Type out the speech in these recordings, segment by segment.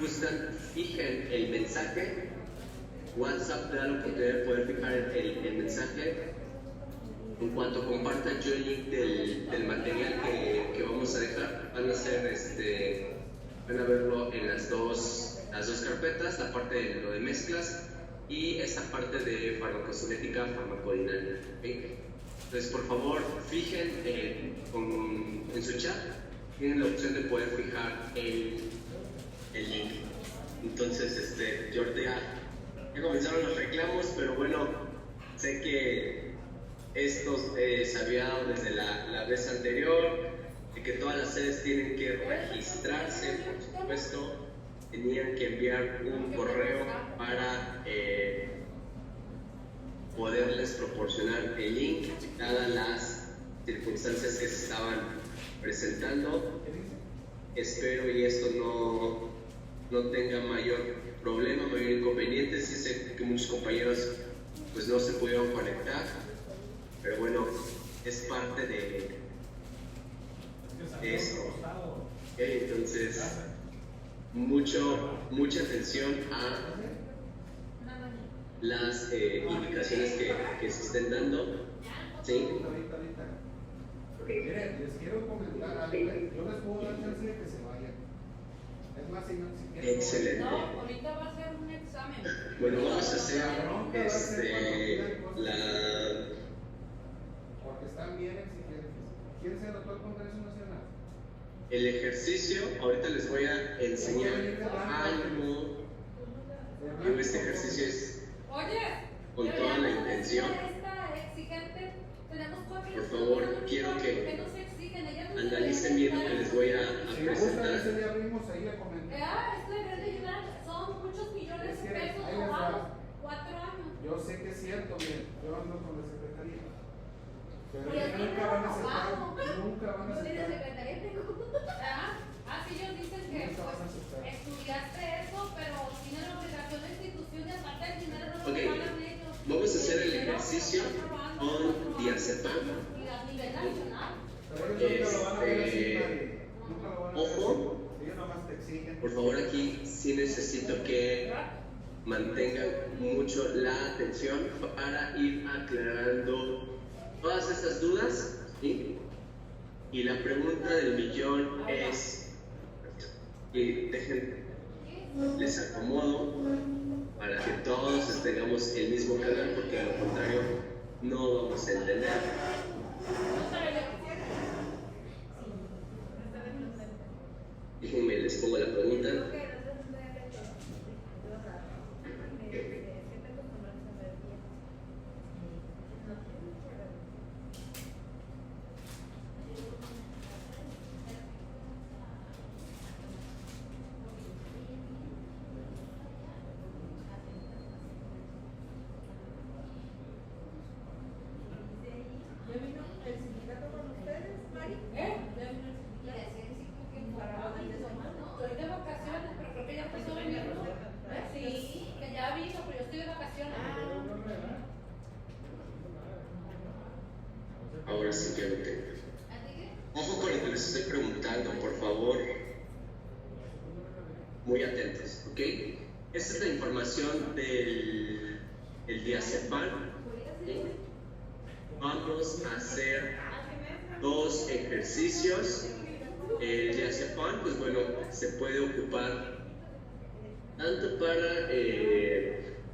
gustan, fijen el mensaje. WhatsApp te da la oportunidad de poder fijar el mensaje. En cuanto compartan yo el link del material que vamos a dejar, van a verlo en las dos carpetas, la parte de lo de mezclas y esta parte de farmacocinética, farmacodinámica. ¿Okay? Entonces, por favor, fijen en su chat, tienen la opción de poder fijar el link. Entonces, yo ya comenzaron los reclamos, pero bueno, sé que esto se había dado desde la vez anterior, de que todas las sedes tienen que registrarse, por supuesto, tenían que enviar un correo para poderles proporcionar el link, dadas las circunstancias que se estaban presentando. Espero y esto no tenga mayor problema, mayor inconveniente. Sí sé que muchos compañeros pues no se pudieron conectar, pero bueno, es parte de esto. Okay, entonces, mucha atención a las indicaciones que se estén dando. ¿Sí? Miren, les quiero comentar algo. Yo les puedo dar chance de que se vayan. Es más, si quieren. Excelente. No, ahorita va a ser un examen. Bueno, vamos a hacer Porque están bien exigentes. ¿Quién es el doctor Congreso Nacional? el ejercicio. Ahorita les voy a enseñar algo. Este ejercicio es con toda la intención. Por favor, quiero que analicen bien lo que les voy a presentar. Ese día abrimos ahí a comentar. Son muchos millones de pesos robados, 4 años. Yo sé que es cierto, miren, yo ando con la secretaría. Pero Pues nunca van a aceptar, nunca van a aceptar. Sí, ellos dicen que pues, estudiaste eso, pero tienen la obligación de institución de aparte del dinero no lo pagan ellos. Vamos a hacer el ejercicio con diazepam. Y a nivel nacional. Ojo, por favor, aquí sí necesito que mantengan mucho la atención para ir aclarando todas estas dudas, ¿sí? Y la pregunta del millón es, y les acomodo para que todos tengamos el mismo canal, porque de lo contrario no vamos a entender. Déjenme, les pongo la pregunta. Estoy de vacaciones, pero creo que ya empezó a venir. Sí, que ya vino, pero yo estoy de vacaciones. Ahora sí que lo tengo. Ojo con lo que les estoy preguntando, por favor. Muy atentos, ¿ok? Esta es la información del diazepam. Vamos a hacer 2 ejercicios. El diazepam, pues bueno, se puede ocupar tanto para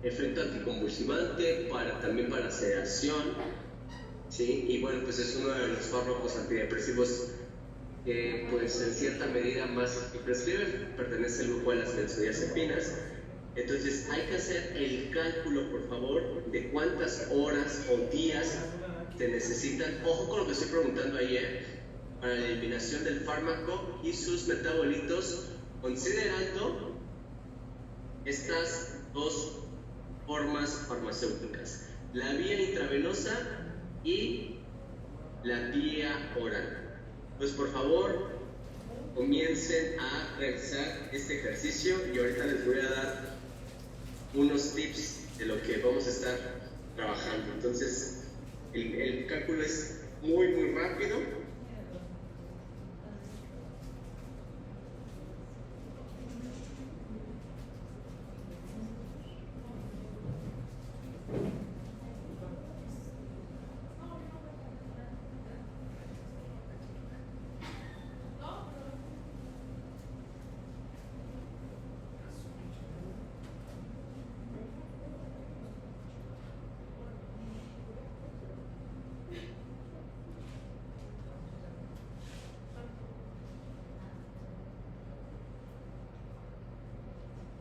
efecto anticonvulsivante, también para sedación, ¿sí? Y bueno, pues es uno de los fármacos antidepresivos que pues en cierta medida más que prescriben, pertenece al grupo de las benzodiazepinas. Entonces hay que hacer el cálculo, por favor, de cuántas horas o días se necesitan. Ojo con lo que estoy preguntando ayer, para la eliminación del fármaco y sus metabolitos, considerando estas 2 formas farmacéuticas, la vía intravenosa y la vía oral. Pues por favor, comiencen a realizar este ejercicio y ahorita les voy a dar unos tips de lo que vamos a estar trabajando. Entonces, el cálculo es muy rápido.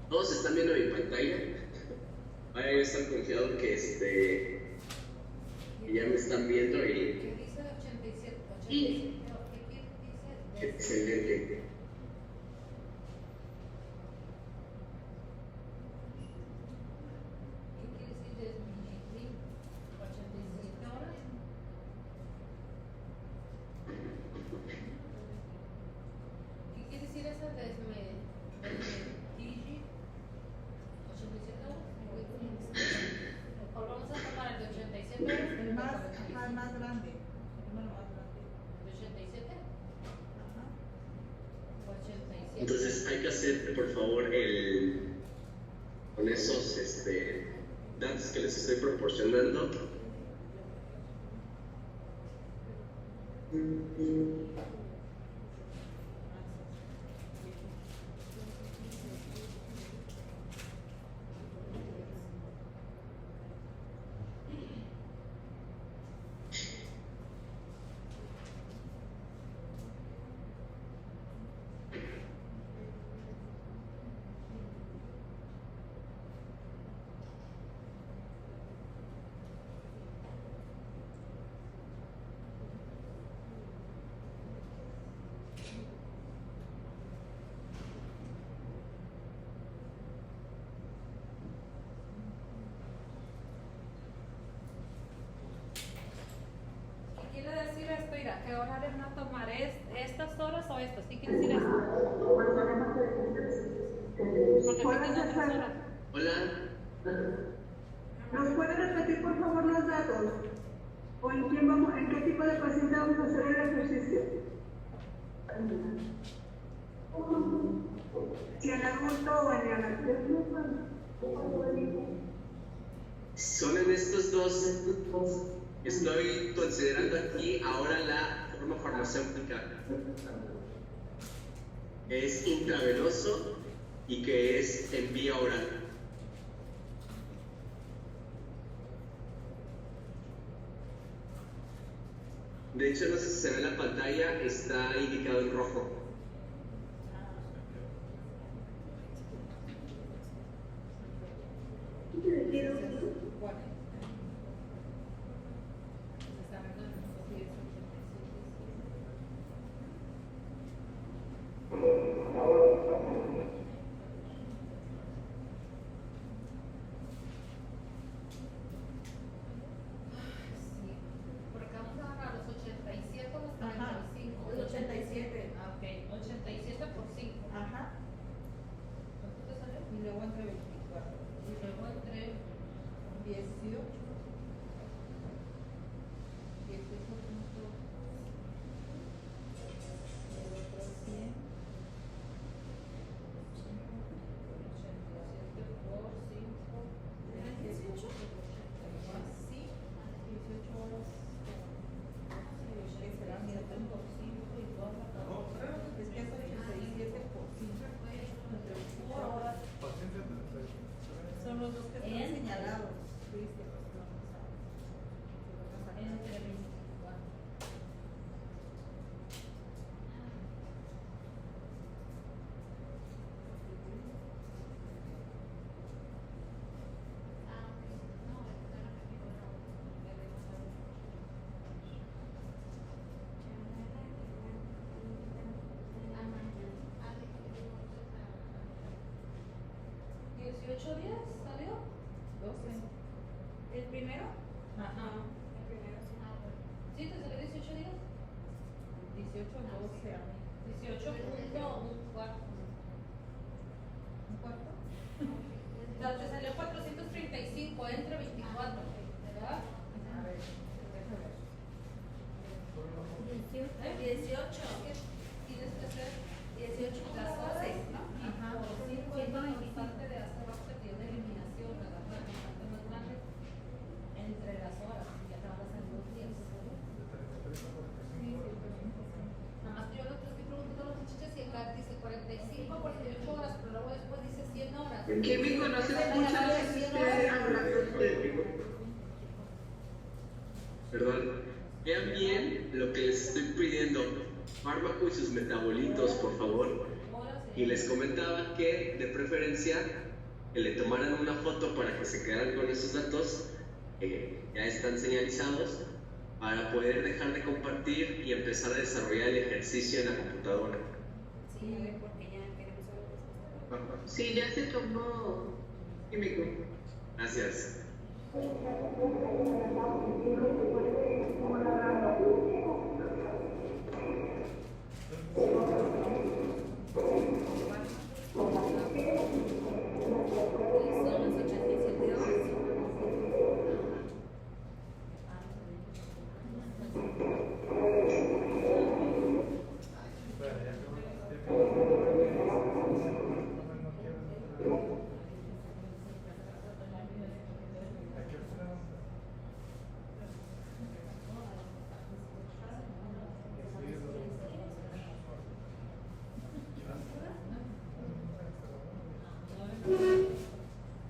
Todos están viendo mi pantalla. Vaya, yo estoy confiado que que ya me están viendo y ¿Qué dice 87? 87. ¿Qué dice? excelente. ¿Qué quiere decir desmeditir? 87 horas. ¿Qué quiere decir esa desmeditir? 87 horas. Mejor vamos a tomar el de 87 horas. El más grande. El número más grande. ¿De 87? Ajá. O 87. Entonces hay que hacer, por favor, con esos datos que les estoy proporcionando. ¿Qué quiere decir esto? Mira, ¿qué horario van a tomar? ¿Estas horas o estas? ¿Qué quiere decir esto? Porque aquí tiene otras horas. Hola. ¿Nos puede repetir por favor los datos? ¿O en qué tipo de paciente vamos a hacer el ejercicio? Si en adulto o en neonatal. Son en estos dos. Estoy considerando aquí ahora la forma farmacéutica. Es intravenoso y que es en vía oral. De hecho, no sé si se ve en la pantalla, está indicado en rojo. Sí, porque vamos a agarrar los 87 o los 45. Los 87. Ah, ok, 87 por 5. Ajá. ¿Cuánto te salió? Y luego entre 24. Y luego entre 18. 18.5. El otro 100. 87 por 5. ¿Era 18? Sí. 18 horas. ¿Qué será? Mira, tengo 5 y 2. Es que es 87 por 5. Entre 24 horas. Son los dos que están señalados. Cristian, Entre 24. ¿18 días salió? 12. ¿El primero? Ajá. ¿Sí? ¿Te salió 18 días? 18, 12 a mí. 18 punto un cuarto. ¿Un cuarto? No, te salió 435 entre 24, ¿verdad? A ver, déjame ver. 18. ¿Qué tienes que hacer? 18 las 12, ¿no? Ajá. Por 5 es la parte de hacer la periodo de eliminación, ¿verdad? Para que parte más grande entre las horas, y ya te van a salir 2 días. Nada más yo lo que estoy preguntando a los muchachos si acá dice 45, 48 horas, pero luego después dice 100 horas. Químico, no se escucha hablando. Perdón. Vean bien lo que les estoy pidiendo. Fármaco y sus metabolitos, por favor. Horas se Y les comentaba que de preferencia que le tomaran una foto para que se quedaran con esos datos que ya están señalizados para poder dejar de compartir y empezar a desarrollar el ejercicio en la computadora. Sí, a ver, porque ya queremos saber esto. Sí, ya se tomó químico. Gracias. Son las 87 horas.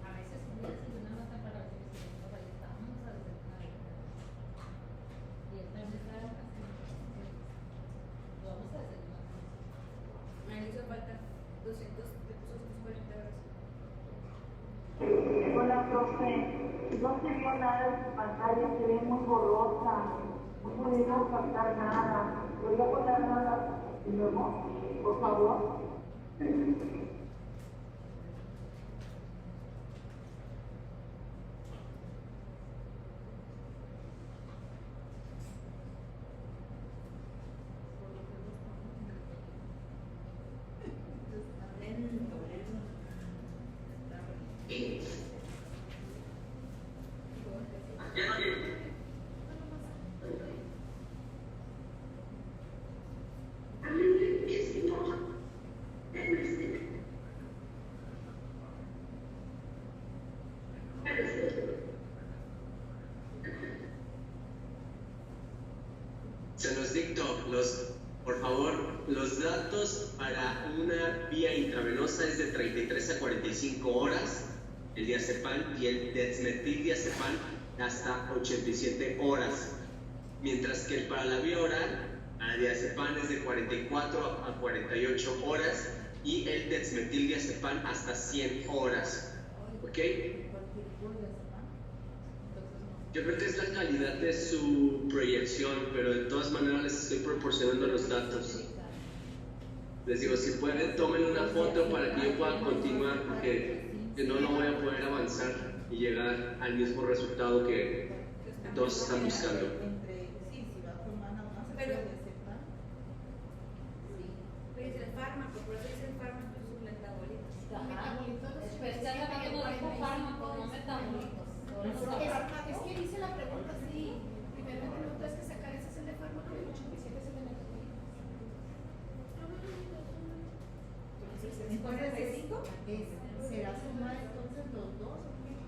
A veces me hacen una nota para ver si ahí estamos a desayunar. Y esta vez está así. Lo vamos a desayunar. Me hizo falta 240 horas. Hola, profe. No se vio nada en su pantalla, se ve muy borrosa. No pudimos captar nada. ¿Podría poner nada de nuevo, por favor? Se nos dictó, por favor, los datos para una vía intravenosa es de 33 a 45 horas, el diazepam, y el dexmetildiazepam hasta 87 horas. Mientras que para la vía oral, el diazepam es de 44 a 48 horas y el dexmetildiazepam hasta 100 horas. ¿Ok? Yo creo que es la calidad de su proyección, pero de todas maneras les estoy proporcionando los datos. Les digo, si pueden, tomen una foto para que yo pueda continuar, porque no voy a poder avanzar y llegar al mismo resultado que todos están buscando. Sí, si va a tomar nada más, Pero- sepan. Pero es el fármaco, por eso es el fármaco suplementabólico. Está hablando de fármaco, no metabolitos. Es que dice la pregunta así. Primero me pregunta es que sacar ese es el de fármaco y el 87 es el de metabólico. Entonces, ¿45? ¿Será sumar entonces los dos?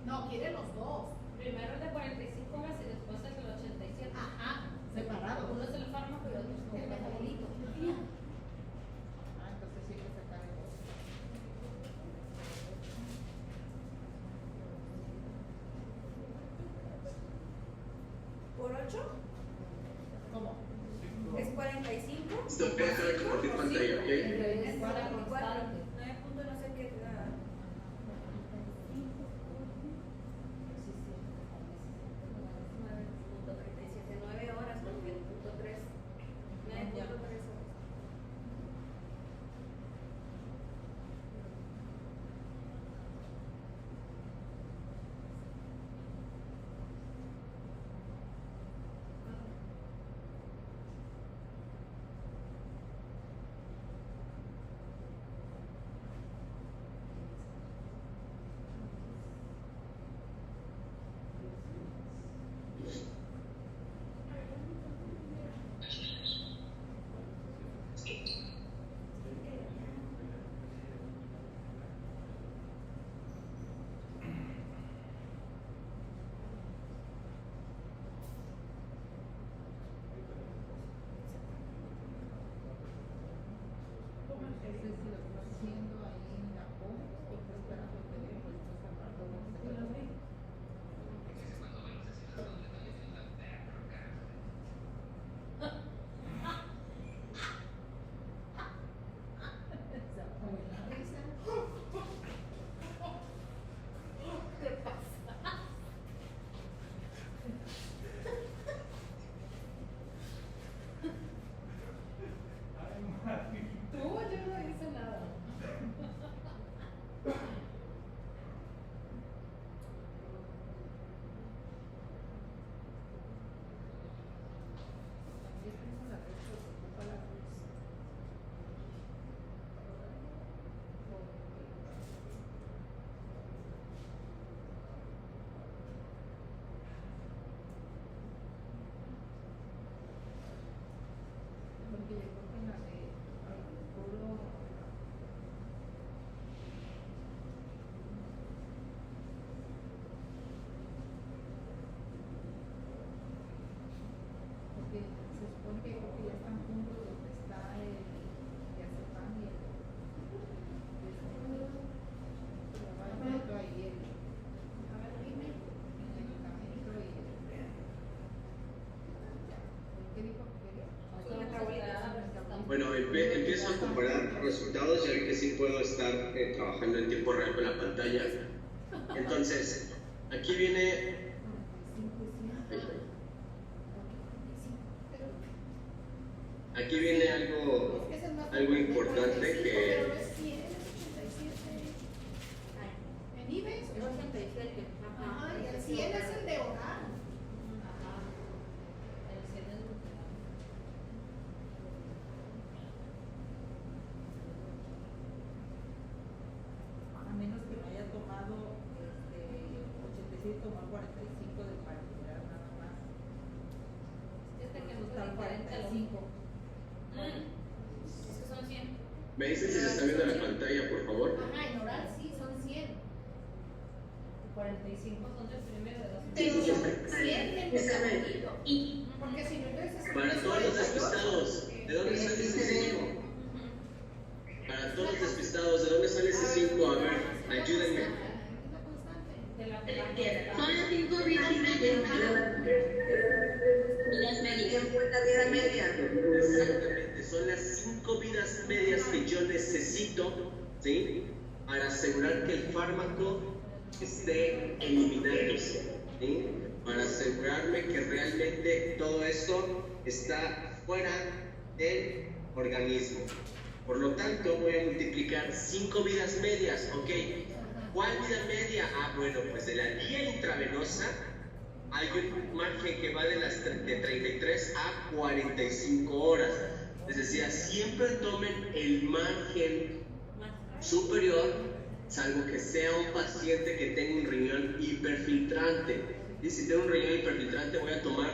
No, quiere los dos. Primero el de 45 horas y después el de 87. Ajá. Separados. Uno es el fármaco y otro es el metabolito. Ah, entonces sí hay que sacar el dos. ¿Por 8? ¿Cómo? ¿Es 45? Esto deja de compartir pantalla, ¿ok? Es la 44. constante. 9 puntos no sé qué. Nada. 9 horas porque el punto 3. 9.3 horas. resultados, ya vi que sí puedo estar trabajando en tiempo real con la pantalla. Entonces, aquí viene... Aquí viene algo importante que... Pero es 100, es 87. En IBEX Es 87. Ajá, y el 100 es el de hogar. Ajá. El 100 es nuclear. A menos que no haya tomado 86, tomar 45 del particular nada más. Este que Eso no está está diferente a lo 45. Es que son 100. ¿Me dicen si se está viendo la pantalla, por favor? Ajá, en oral sí, son 100. 45 son del primero de los Pero Sí, son sí. 100 del metabolito. Porque si no, entonces es Para todos los despistados, ¿de dónde sale ese 5? Para todos los despistados, ¿de dónde sale ese 5? A ver, ayúdenme. de la Son las 5 vidas medias. Vidas medias. La vida media. Exactamente, son las 5 vidas medias que yo necesito, ¿sí? Para asegurar que el fármaco esté eliminándose, ¿sí? Para asegurarme que realmente todo esto está fuera del organismo. Por lo tanto, voy a multiplicar 5 vidas medias, ¿ok? ¿Cuál vida media? Ah, bueno, pues de la vía intravenosa hay un margen que va de 33 a 45 horas. Les decía, siempre tomen el margen superior, salvo que sea un paciente que tenga un riñón hiperfiltrante. Y si tengo un riñón hiperfiltrante, voy a tomar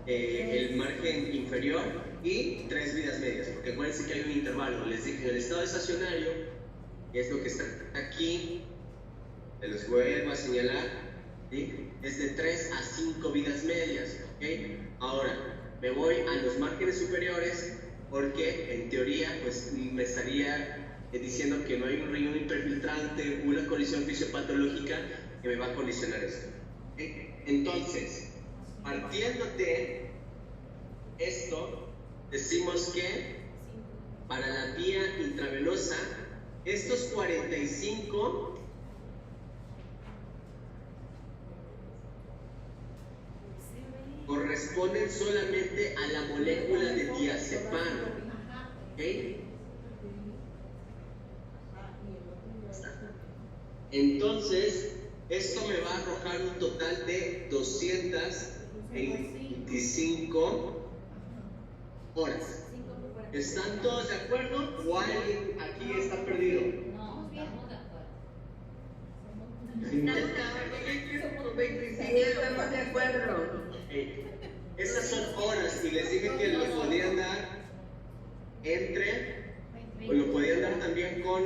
el margen inferior y 3 vidas medias, porque acuérdense que hay un intervalo. Les dije, en el estado estacionario, que es lo que está aquí, se los vuelvo a señalar, ¿sí? Es de 3 a 5 vidas medias, ¿ok? Ahora, me voy a los márgenes superiores, porque en teoría, pues me estaría diciendo que no hay un riñón hiperfiltrante, una colisión fisiopatológica que me va a colisionar esto. ¿Okay? Entonces, partiendo de esto, decimos que para la vía intravenosa, estos 45 corresponden solamente a la molécula de diazepam, ¿ok? Entonces, esto me va a arrojar un total de 225 horas. ¿Están todos de acuerdo o alguien aquí está perdido? No, estamos de acuerdo. Sí, estamos de acuerdo. Estas son horas y les dije que lo podían dar o lo podían dar también con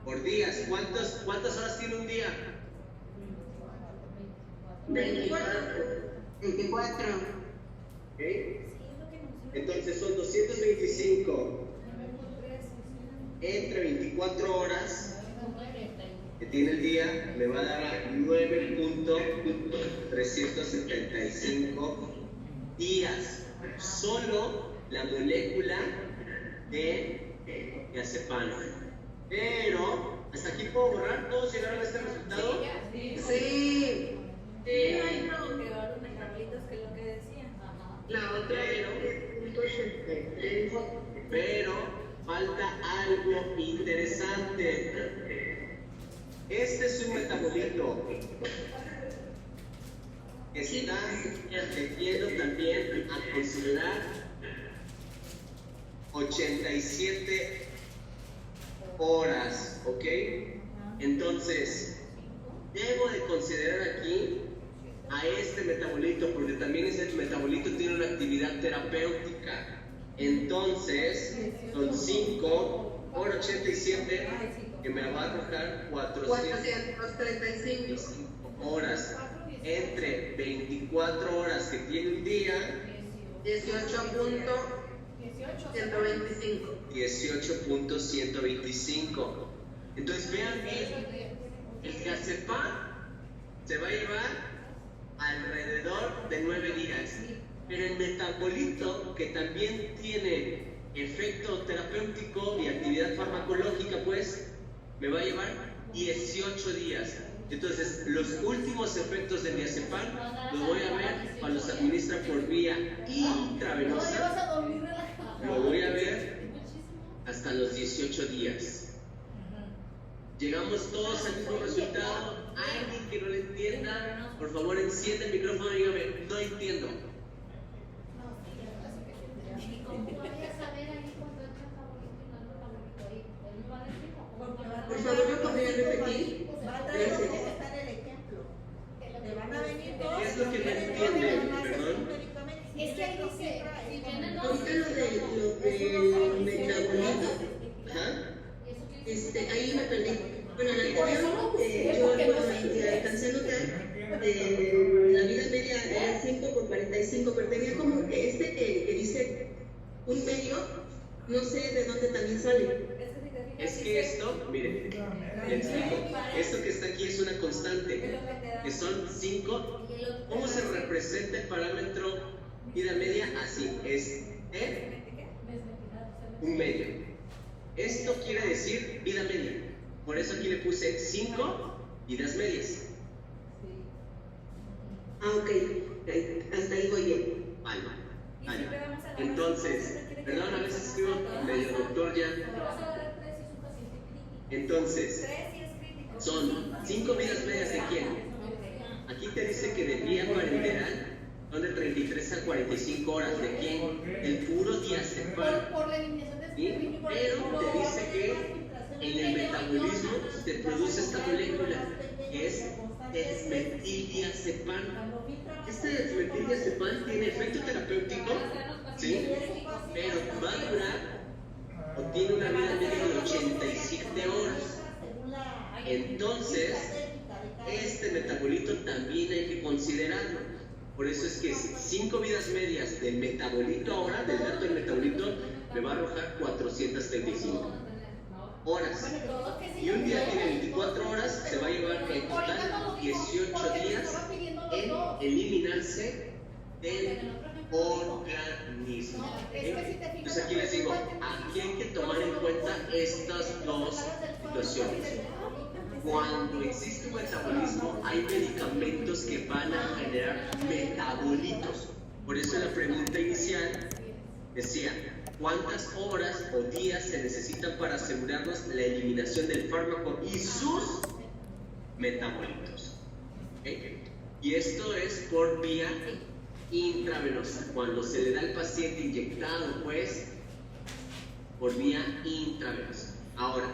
por días. ¿Cuántas horas tiene un día? 24. ¿Ok? Entonces son 225 entre 24 horas que tiene el día, me va a dar a 9.375 días. Solo la molécula de diazepam. Pero, ¿hasta aquí puedo borrar? ¿Todos llegaron a este resultado? Sí. Quedaron metablitos, que es lo que decía. La otra era 183. Pero falta algo interesante. Este es un metabolito que está metiendo también a considerar 87 horas, ¿ok? Entonces, debo de considerar aquí a este metabolito, porque también ese metabolito tiene una actividad terapéutica. Entonces, son 5 por 87, que me va a arrojar 435 horas. Entre 24 horas que tiene un día, 18.125. 18.125. Entonces vean bien, el diazepam se va a llevar alrededor de 9 días. Pero el metabolito, que también tiene efecto terapéutico y actividad farmacológica, pues me va a llevar 18 días. Entonces, los últimos efectos del diazepam los voy a ver cuando se administra por vía intravenosa. Lo voy a ver hasta los 18 días. Llegamos todos al mismo resultado. Alguien que no le entienda, por favor enciende el micrófono y dígame, no entiendo. ¿Y cómo voy a saber ahí cuando es metabolito y no es metabolito ahí? ¿Él me va a decir o cómo me va a Por decir? favor, ¿me podría repetir? Va a traer como está en el ejemplo. Te van a venir todos. ¿Qué es lo que no entiende? Perdón. Es que ahí dice, Si vienen dos, Ahorita lo del metabolito. Ajá. ¿y eso qué dice? Ahí me perdí. Bueno, en el anterior, yo alcancé a notar la vida media era 5 por 45, pero tenía como que que dice un medio, no sé de dónde también sale. Es que esto, miren, le explico. Esto que está aquí es una constante, que son 5. ¿Cómo se representa el parámetro vida media? Así, es un medio. Esto quiere decir vida media. Por eso aquí le puse 5 vidas medias. Ah, ok, hasta ahí voy bien. Vale. Entonces, perdón, a veces escribo medio doctor ya. Entonces, son 5 vidas medias de quién. Aquí te dice que de vía parenteral son de 33 a 45 horas. ¿De quién? El puro diazepam. por la eliminación de ¿Sí? Pero te dice que en el metabolismo se produce esta molécula que es desmetildiazepam. Este desmetildiazepam tiene efecto terapéutico, ¿sí? Pero va a durar o tiene una vida media de 87 horas. Entonces, este metabolito también hay que considerarlo. Por eso es que 5 vidas medias del metabolito ahora, del dato del metabolito, me va a arrojar 435 horas. Y un día tiene 24 horas, se va a llevar en total 18 días en eliminarse del organismo. Entonces aquí les digo, aquí hay que tomar en cuenta estas dos situaciones. Cuando existe un metabolismo, hay medicamentos que van a generar metabolitos. Por eso la pregunta inicial decía, ¿cuántas horas o días se necesitan para asegurarnos la eliminación del fármaco y sus metabolitos? ¿Okay? Y esto es por vía intravenosa. Cuando se le da al paciente inyectado, pues, por vía intravenosa. Ahora,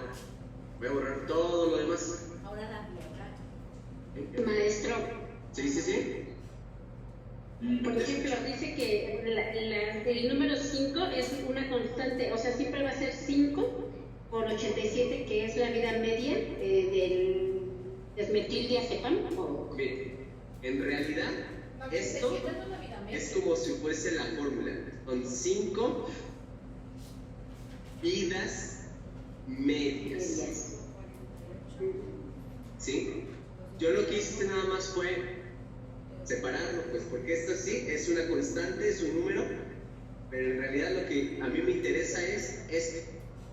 voy a borrar todo lo demás. Maestro, Sí. por ejemplo, dice que el número 5 es una constante, o sea, siempre va a ser 5 por 87, que es la vida media del desmetildiazepam. Bien, en realidad, esto es como si fuese la fórmula. Son 5 vidas medias. ¿Sí? Yo lo que hice nada más fue separarlo, pues, porque esto sí es una constante, es un número, pero en realidad lo que a mí me interesa es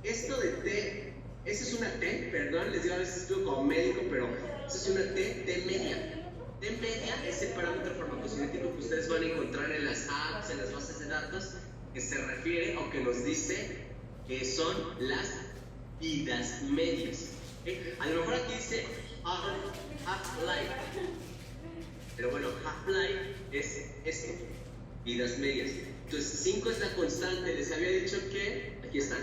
esto de T. Esa es una T, perdón, les digo a veces estudio como médico, pero esa es una T media. T media es el parámetro farmacocinético que ustedes van a encontrar en las apps, en las bases de datos, que se refiere o que nos dice que son las vidas medias. ¿Okay? A lo mejor aquí dice half-life, pero bueno, half-life es esto, vidas medias. Entonces 5 es la constante. Les había dicho que, aquí están,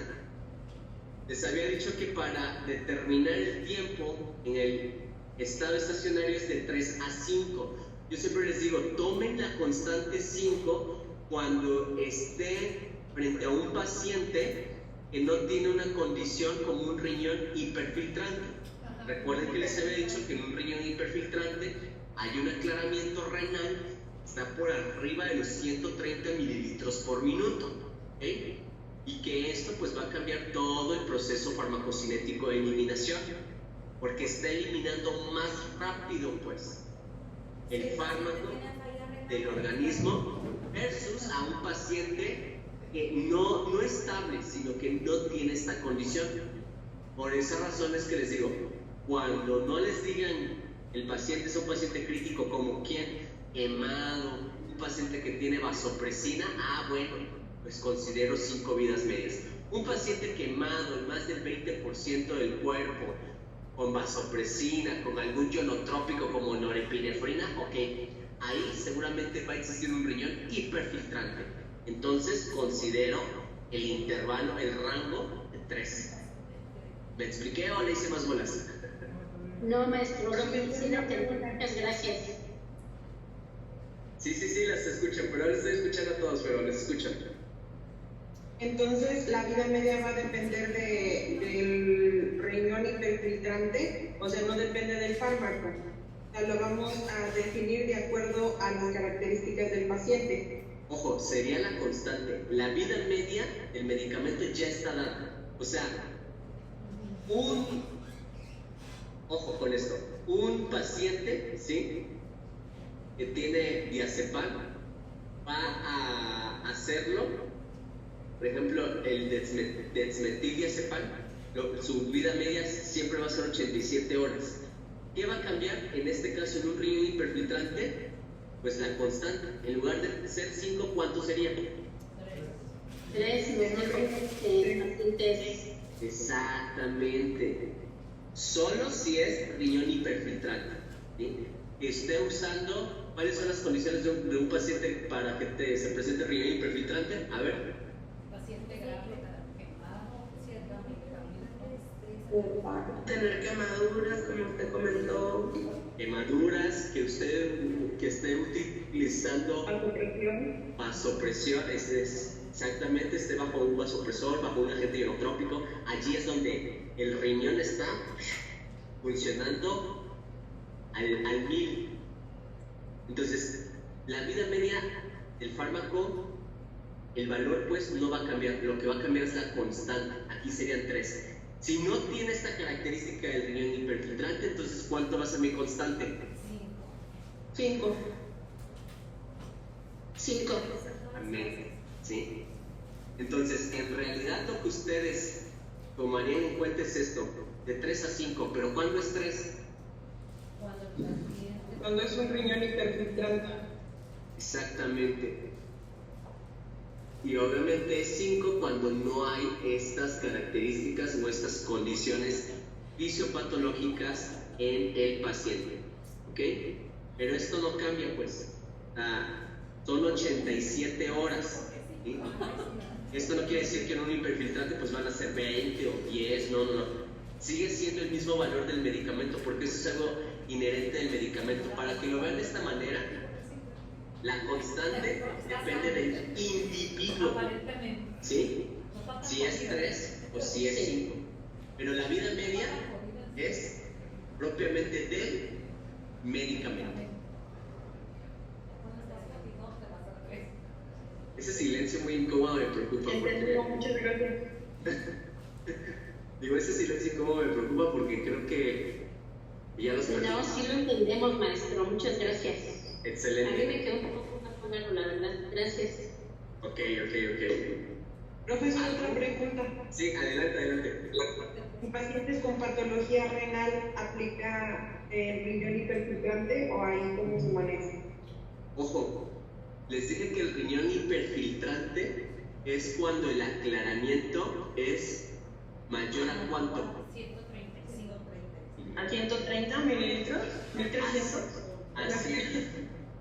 les había dicho que para determinar el tiempo en el estado estacionario es de 3 a 5. Yo siempre les digo, tomen la constante 5 cuando esté frente a un paciente que no tiene una condición como un riñón hiperfiltrante. Recuerden que les había dicho que en un riñón hiperfiltrante hay un aclaramiento renal, está por arriba de los 130 mililitros por minuto. ¿Okay? Y que esto pues va a cambiar todo el proceso farmacocinético de eliminación, porque está eliminando más rápido pues el fármaco del organismo, ¿ok? versus a un paciente que no estable, sino que no tiene esta condición. Por esa razón es que les digo, cuando no les digan el paciente es un paciente crítico como quién, quemado, un paciente que tiene vasopresina, bueno, pues considero 5 vidas medias. Un paciente quemado en más del 20% del cuerpo, con vasopresina, con algún ionotrópico como norepinefrina, ok, ahí seguramente va a existir un riñón hiperfiltrante. Entonces considero el intervalo, el rango de 3. ¿Me expliqué o le hice más bolas? No, maestro, sí lo tengo, muchas gracias. Sí, las escuchan, pero ahora estoy escuchando a todos, pero les escuchan. Entonces, la vida media va a depender del riñón hiperfiltrante, o sea, no depende del fármaco. O sea, lo vamos a definir de acuerdo a las características del paciente. Ojo, sería la constante. La vida media del medicamento ya está dada. O sea, ojo con esto, un paciente, ¿sí?, que tiene diazepam va a hacerlo, por ejemplo, el dexmetildiazepam, su vida media siempre va a ser 87 horas. ¿Qué va a cambiar en este caso en un riñón hiperfiltrante? Pues la constante. En lugar de ser 5, ¿cuánto sería? 3 pacientes. Exactamente. Solo si es riñón hiperfiltrante, ¿sí? Que esté usando, ¿cuáles son las condiciones de un paciente para que se presente riñón hiperfiltrante? A ver. Paciente grave, quemado, cierta Tener quemaduras, como usted comentó. Quemaduras, que esté utilizando vasopresión, exactamente, esté bajo un vasopresor, bajo un agente ionotrópico. Allí es donde el riñón está funcionando al 1000. Entonces, la vida media del fármaco, el valor pues no va a cambiar, lo que va a cambiar es la constante. Aquí serían 3. Si no tiene esta característica del riñón hiperfiltrante, entonces ¿cuánto va a ser mi constante? 5. Amén. ¿Sí? Entonces, en realidad lo que ustedes tomarían en cuenta es esto, de 3 a 5, pero ¿cuándo es 3? Cuando es un riñón hiperfiltrante. Exactamente. Y obviamente es 5 cuando no hay estas características o estas condiciones fisiopatológicas en el paciente. ¿Ok? Pero esto no cambia, pues. Son 87 horas. ¿Sí? Esto no quiere decir que en un hiperfiltrante pues van a ser 20 o 10, no. Sigue siendo el mismo valor del medicamento porque eso es algo inherente del medicamento. Para que lo vean de esta manera, la constante depende del individuo, ¿sí? Si es 3 o si es 5. Pero la vida media es propiamente del medicamento. Ese silencio muy incómodo me preocupa porque... Muchas gracias. Digo, ese silencio incómodo me preocupa porque creo que ya los... No, sí lo entendemos, maestro. Muchas gracias. Excelente. A mí me quedó un poco más claro, la verdad. Gracias. Ok. Profesor, otra pregunta. Sí, adelante. ¿En pacientes con patología renal aplica el riñón hiperfiltrante o ahí cómo se maneja? Ojo, les dije que el riñón hiperfiltrante es cuando el aclaramiento es mayor a ¿cuánto? 135. ¿A 130 mililitros? ¿1300? Así es.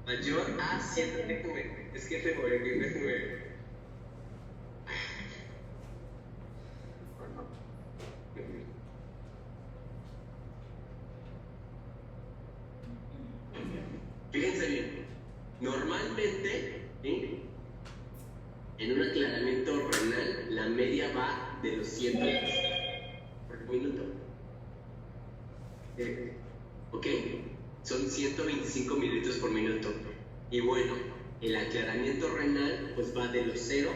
Mayor a 100. Es que déjeme. Fíjense bien, normalmente, ¿sí?, en un aclaramiento renal la media va de los 100 por minuto. ¿Ok? Son 125 mililitros por minuto. Y bueno, el aclaramiento renal pues va de los 0,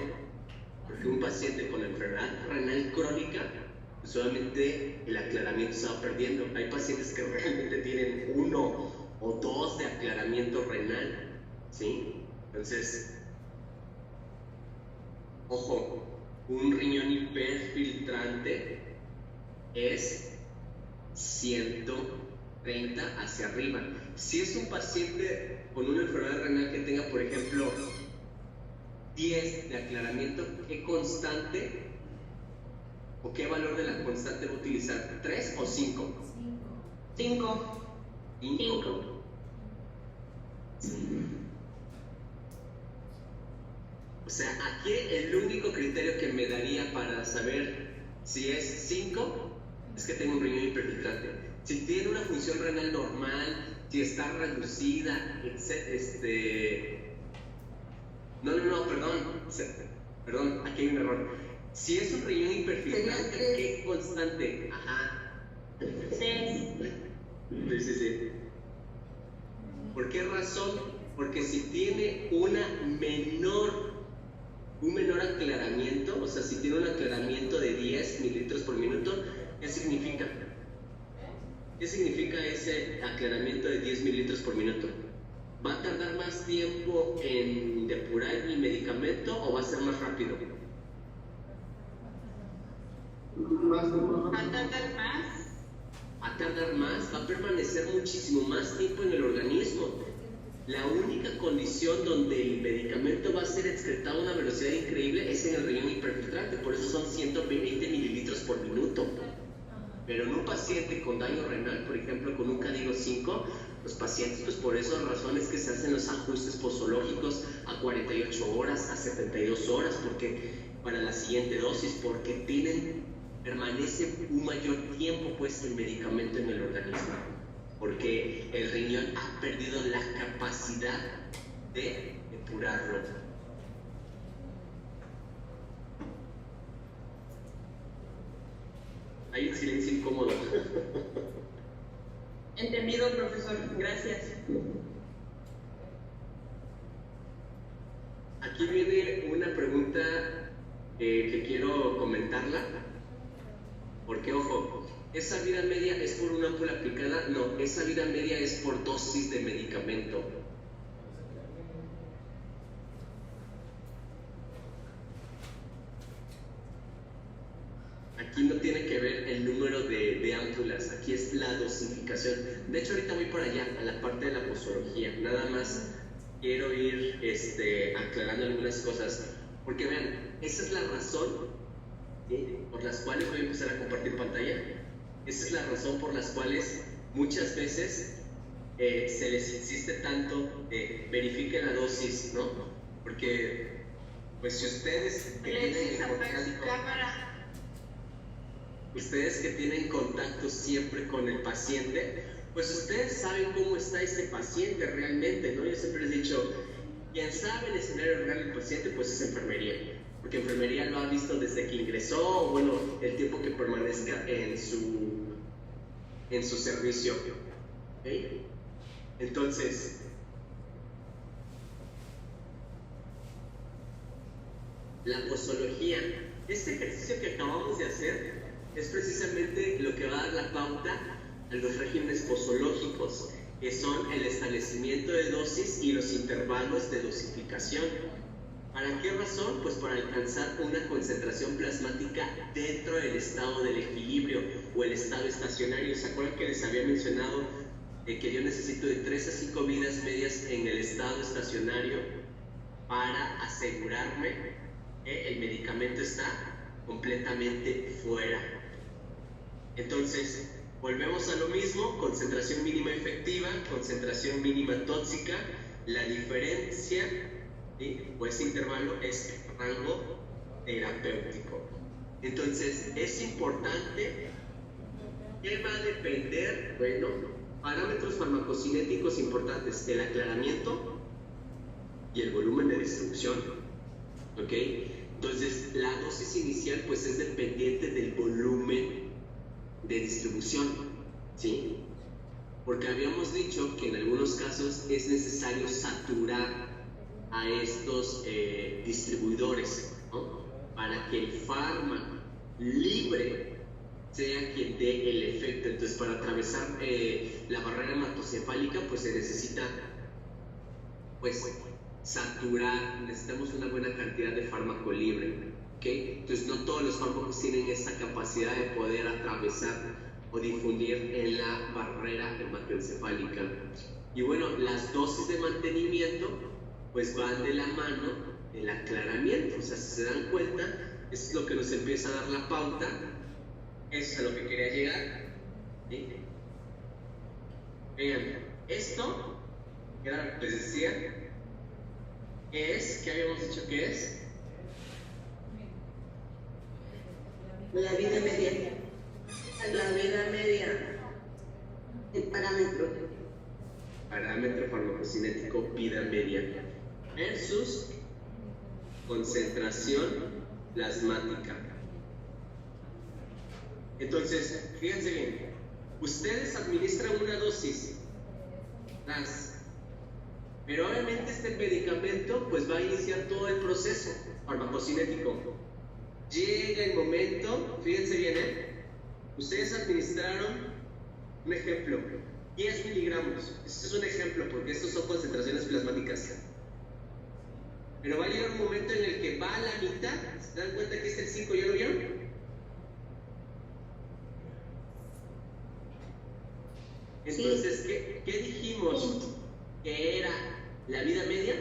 porque un paciente con enfermedad renal crónica, pues solamente el aclaramiento se va perdiendo. Hay pacientes que realmente tienen 1 o 2 de aclaramiento renal, ¿sí? Entonces, Ojo, un riñón hiperfiltrante es 130 hacia arriba. Si es un paciente con una enfermedad renal que tenga, por ejemplo, 10 de aclaramiento, ¿qué constante o qué valor de la constante va a utilizar? ¿3 o 5? 5. 5. O sea, aquí el único criterio que me daría para saber si es 5 es que tengo un riñón hiperfiltrante. Si tiene una función renal normal, si está reducida, etc. Perdón, aquí hay un error. Si es un riñón hiperfiltrante, ¿qué constante? Ajá. 6. Sí. ¿Por qué razón? Porque si tiene un menor aclaramiento, o sea, si tiene un aclaramiento de 10 mililitros por minuto, ¿qué significa? ¿Qué significa ese aclaramiento de 10 mililitros por minuto? ¿Va a tardar más tiempo en depurar el medicamento o va a ser más rápido? ¿Va a tardar más? Va a tardar más, va a permanecer muchísimo más tiempo en el organismo. La única condición donde el medicamento va a ser excretado a una velocidad increíble es en el riñón hiperfiltrante, por eso son 120 mililitros por minuto. Pero en un paciente con daño renal, por ejemplo, con un K-DIGO 5, los pacientes, pues por esas razones que se hacen los ajustes posológicos a 48 horas, a 72 horas, porque para la siguiente dosis, porque permanece un mayor tiempo pues el medicamento en el organismo, porque el riñón ha perdido la capacidad de depurarlo. Hay un silencio incómodo. Entendido, profesor. Gracias. Aquí viene una pregunta que quiero comentarla, porque ojo, ¿esa vida media es por una ámpula aplicada? No, esa vida media es por dosis de medicamento. Aquí no tiene que ver el número de ámpulas, aquí es la dosificación. De hecho, ahorita voy por allá, a la parte de la posología. Nada más quiero ir aclarando algunas cosas. Porque vean, esa es la razón por las cuales voy a empezar a compartir pantalla. Esa es la razón por las cuales muchas veces se les insiste tanto de verifiquen la dosis, ¿no? Porque, pues si ustedes que tienen contacto siempre con el paciente, pues ustedes saben cómo está ese paciente realmente, ¿no? Yo siempre les he dicho, quien sabe el escenario real del paciente, pues es enfermería, porque enfermería lo ha visto desde que ingresó, o bueno, el tiempo que permanezca en su servicio, ¿okay? Entonces, la posología, este ejercicio que acabamos de hacer es precisamente lo que va a dar la pauta a los regímenes posológicos, que son el establecimiento de dosis y los intervalos de dosificación. ¿Para qué razón? Pues para alcanzar una concentración plasmática dentro del estado del equilibrio o el estado estacionario. ¿Se acuerdan que les había mencionado que yo necesito de 3 a 5 vidas medias en el estado estacionario para asegurarme que el medicamento está completamente fuera? Entonces, volvemos a lo mismo, concentración mínima efectiva, concentración mínima tóxica. La diferencia, ¿sí?, o ese intervalo es rango terapéutico. Entonces, es importante, ¿qué va a depender? Bueno, parámetros farmacocinéticos importantes, el aclaramiento y el volumen de distribución, ¿ok? Entonces, la dosis inicial pues es dependiente del volumen de distribución, ¿sí? Porque habíamos dicho que en algunos casos es necesario saturar a estos distribuidores, ¿no?, para que el fármaco libre sea quien dé el efecto. Entonces, para atravesar la barrera hematocefálica, pues se necesita pues saturar, necesitamos una buena cantidad de fármaco libre, ¿ok? Entonces no todos los fármacos tienen esa capacidad de poder atravesar o difundir en la barrera hematoencefálica. Y bueno, las dosis de mantenimiento pues van de la mano del aclaramiento. O sea, si se dan cuenta, es lo que nos empieza a dar la pauta. Eso es a lo que quería llegar, ¿sí? Vean, esto, que era lo que les decía, es, ¿qué habíamos dicho que es? La vida media. La vida media. El parámetro. Parámetro farmacocinético vida media versus concentración plasmática. Entonces, fíjense bien, ustedes administran una dosis, pero obviamente este medicamento pues va a iniciar todo el proceso farmacocinético. Llega el momento, fíjense bien, ustedes administraron, un ejemplo, 10 miligramos. Este es un ejemplo porque estos son concentraciones plasmáticas. Pero va a llegar un momento en el que va a la mitad. ¿Se dan cuenta que es el 5? ¿Ya lo vieron? Entonces, ¿qué dijimos que era la vida media?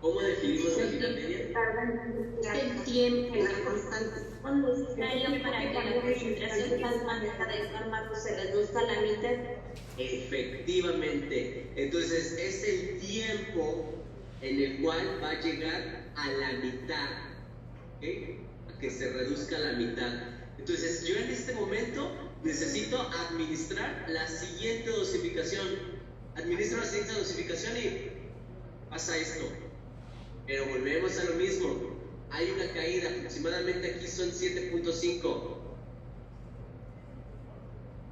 ¿Cómo definimos la vida media? El tiempo, la constante. Cuando es necesario para que la concentración plasmática del fármaco se reduzca a la mitad. Efectivamente. Entonces, es el tiempo en el cual va a llegar a la mitad, ¿okay? A que se reduzca a la mitad. Entonces, yo en este momento necesito administrar la siguiente dosificación. Administro la siguiente dosificación y pasa esto. Pero volvemos a lo mismo. Hay una caída, aproximadamente aquí son 7.5.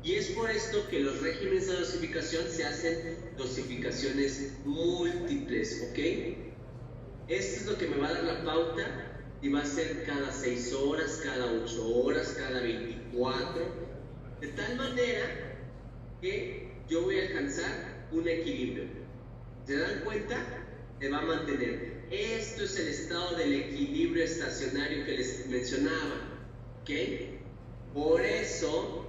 Y es por esto que los regímenes de dosificación se hacen dosificaciones múltiples, ¿ok? Esto es lo que me va a dar la pauta y va a ser cada 6 horas, cada 8 horas, cada 24, de tal manera que yo voy a alcanzar un equilibrio. ¿Se dan cuenta? Se va a mantener. Esto es el estado del equilibrio estacionario que les mencionaba, ¿ok? Por eso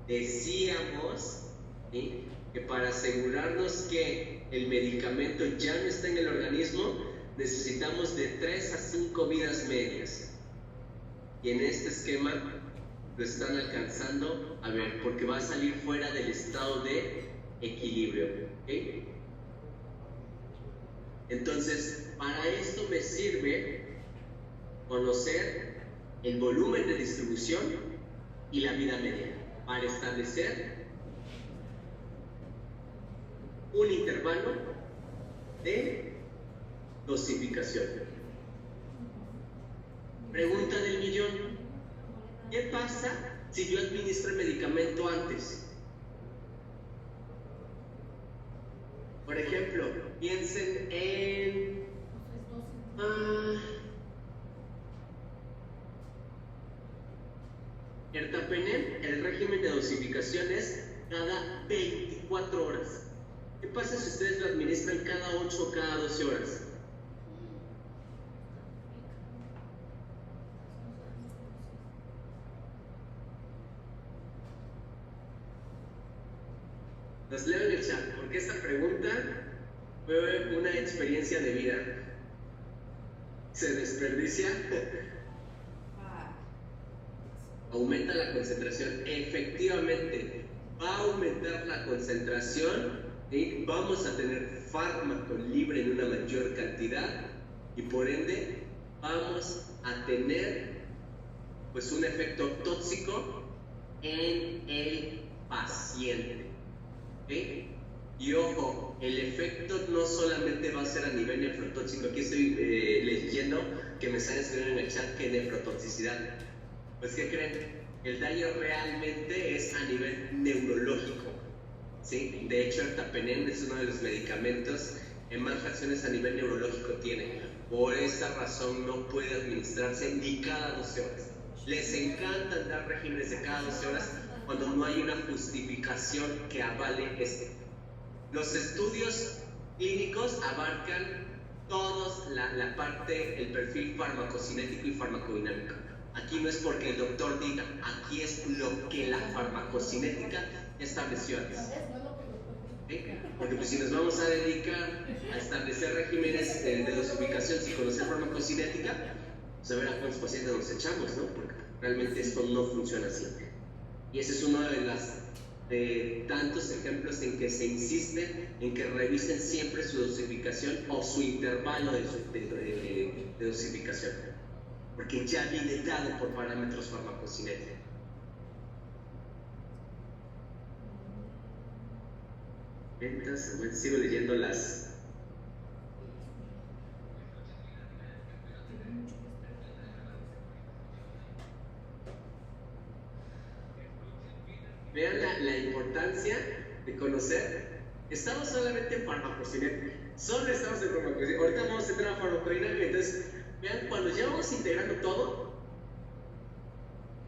decíamos, ¿sí?, que para asegurarnos que el medicamento ya no está en el organismo, necesitamos de 3 a 5 vidas medias. Y en este esquema lo están alcanzando, a ver, porque va a salir fuera del estado de equilibrio, ¿ok? Entonces, para esto me sirve conocer el volumen de distribución y la vida media, para establecer un intervalo de dosificación. Pregunta del millón: ¿qué pasa si yo administro el medicamento antes? Por ejemplo, piensen en Ertapenem. El régimen de dosificación es cada 24 horas. ¿Qué pasa si ustedes lo administran cada 8 o cada 12 horas? Los leo en el chat, porque esta pregunta fue una experiencia de vida. ¿Se desperdicia? ¿Aumenta la concentración? Efectivamente, va a aumentar la concentración y vamos a tener fármaco libre en una mayor cantidad y por ende vamos a tener pues un efecto tóxico en el paciente. ¿Okay? Y ojo, el efecto no solamente va a ser a nivel nefrotóxico. Aquí estoy leyendo que me están escribiendo en el chat que nefrotoxicidad. Pues ¿qué creen? El daño realmente es a nivel neurológico, ¿sí? De hecho, Ertapenem es uno de los medicamentos que más reacciones a nivel neurológico tiene. Por esa razón no puede administrarse ni cada 12 horas. Les encantan dar regímenes de cada 12 horas cuando no hay una justificación que avale esto. Los estudios clínicos abarcan todos la parte, el perfil farmacocinético y farmacodinámico. Aquí no es porque el doctor diga, aquí es lo que la farmacocinética estableció antes. ¿Okay? Porque pues si nos vamos a dedicar a establecer regímenes de dosificación sin conocer farmacocinética, pues a ver a cuántos pacientes nos echamos, ¿no? Porque realmente esto no funciona así. Y ese es uno de tantos ejemplos en que se insiste en que revisen siempre su dosificación o su intervalo de dosificación, porque ya viene dado por parámetros farmacocinéticos. Entonces, sigo leyendo las... Vean la importancia de conocer. Estamos solamente en farmacocinética. Solo estamos en farmacocinética. Ahorita vamos a entrar a farmacodinámica. Entonces, vean, cuando ya vamos integrando todo,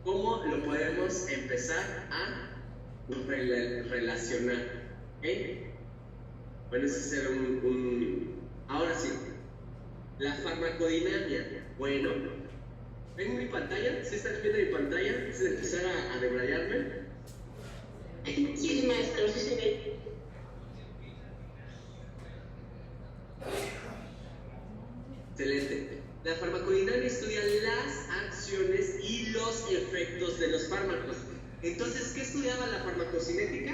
¿cómo lo podemos empezar a relacionar? ¿Okay? Bueno, ese será Ahora sí, la farmacodinámica. Bueno, ¿ven mi pantalla? ¿Sí están viendo mi pantalla? Antes de empezar a debrayarme. Sí, maestro, sí se ve. Excelente. La farmacodinámica estudia las acciones y los efectos de los fármacos. Entonces, ¿qué estudiaba la farmacocinética?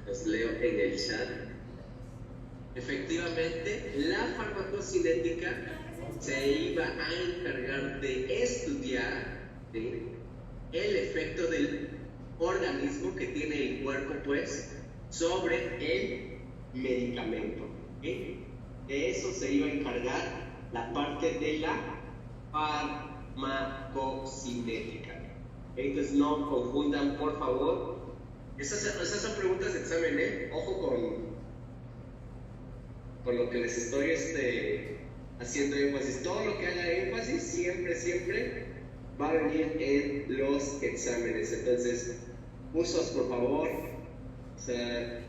Los leo en el chat. Efectivamente, la farmacocinética se iba a encargar de estudiar, ¿sí?, el efecto del organismo que tiene el cuerpo, pues, sobre el medicamento. ¿Sí? De eso se iba a encargar la parte de la farmacocinética. Entonces no confundan, por favor. Esas son preguntas de examen, ¿eh? Ojo con lo que les estoy haciendo énfasis. Todo lo que haga énfasis siempre va a venir en los exámenes. Entonces, usos, por favor. O sea,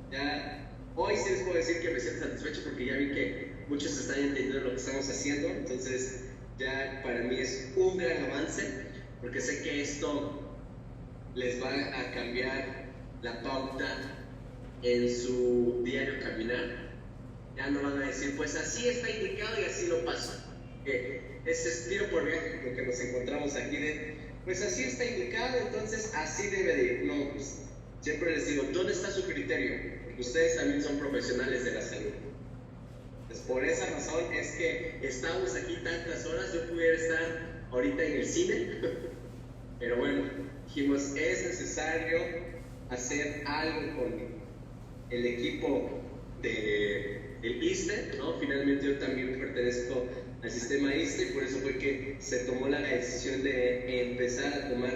ya hoy sí les puedo decir que me siento satisfecho porque ya vi que muchos están entendiendo lo que estamos haciendo. Entonces, ya para mí es un gran avance porque sé que esto les va a cambiar la pauta en su diario caminar. Ya no van a decir, pues así está indicado y así lo paso. Ese es tiro por viaje lo que nos encontramos aquí pues así está indicado, entonces así debe de ir. No, pues siempre les digo, ¿dónde está su criterio? Porque ustedes también son profesionales de la salud. Pues por esa razón es que estamos aquí tantas horas. Yo pudiera estar ahorita en el cine, pero bueno, dijimos, es necesario hacer algo con el equipo del ISSSTE, ¿no? Finalmente yo también pertenezco al sistema ISSSTE y por eso fue que se tomó la decisión de empezar a tomar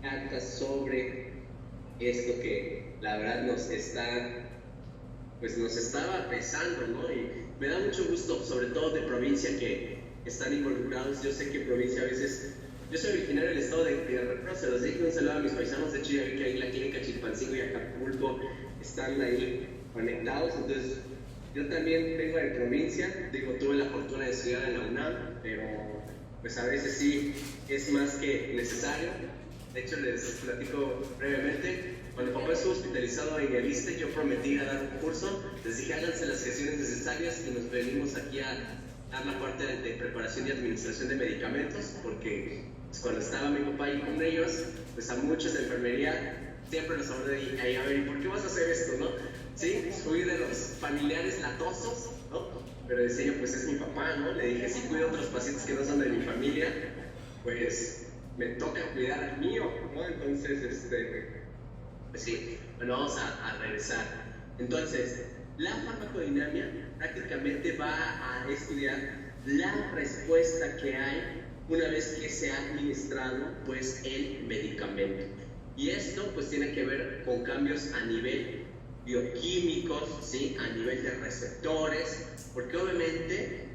cartas sobre esto que la verdad nos estaba pesando, ¿no? Y me da mucho gusto, sobre todo de provincia, que están involucrados. Yo sé que provincia a veces... Yo soy originario del estado de Guerrero, se los dije, un saludo a mis paisanos. De hecho, ya vi que ahí la clínica Chilpancingo y Acapulco están ahí conectados. Entonces, yo también vengo de provincia. Digo, tuve la fortuna de estudiar en la UNAM, pero pues a veces sí es más que necesario. De hecho, les platico brevemente. Cuando papá estuvo hospitalizado en el ISSSTE, yo prometí ir a dar un curso. Les dije, háganse las gestiones necesarias y nos venimos aquí a dar la parte de preparación y administración de medicamentos, porque pues, cuando estaba mi papá ahí con ellos, pues a muchos de enfermería siempre nos habló de ahí, a ver, ¿y por qué vas a hacer esto, no? Sí, fui de los familiares latosos ¿no? Pero decía yo, pues es mi papá, ¿no? Le dije, si cuido a otros pacientes que no son de mi familia, pues me toca cuidar al mío, ¿no? Entonces, pues sí, bueno, vamos a regresar. Entonces, la farmacodinámica prácticamente va a estudiar la respuesta que hay una vez que se ha administrado pues el medicamento. Y esto pues tiene que ver con cambios a nivel bioquímicos, ¿sí? A nivel de receptores, porque obviamente,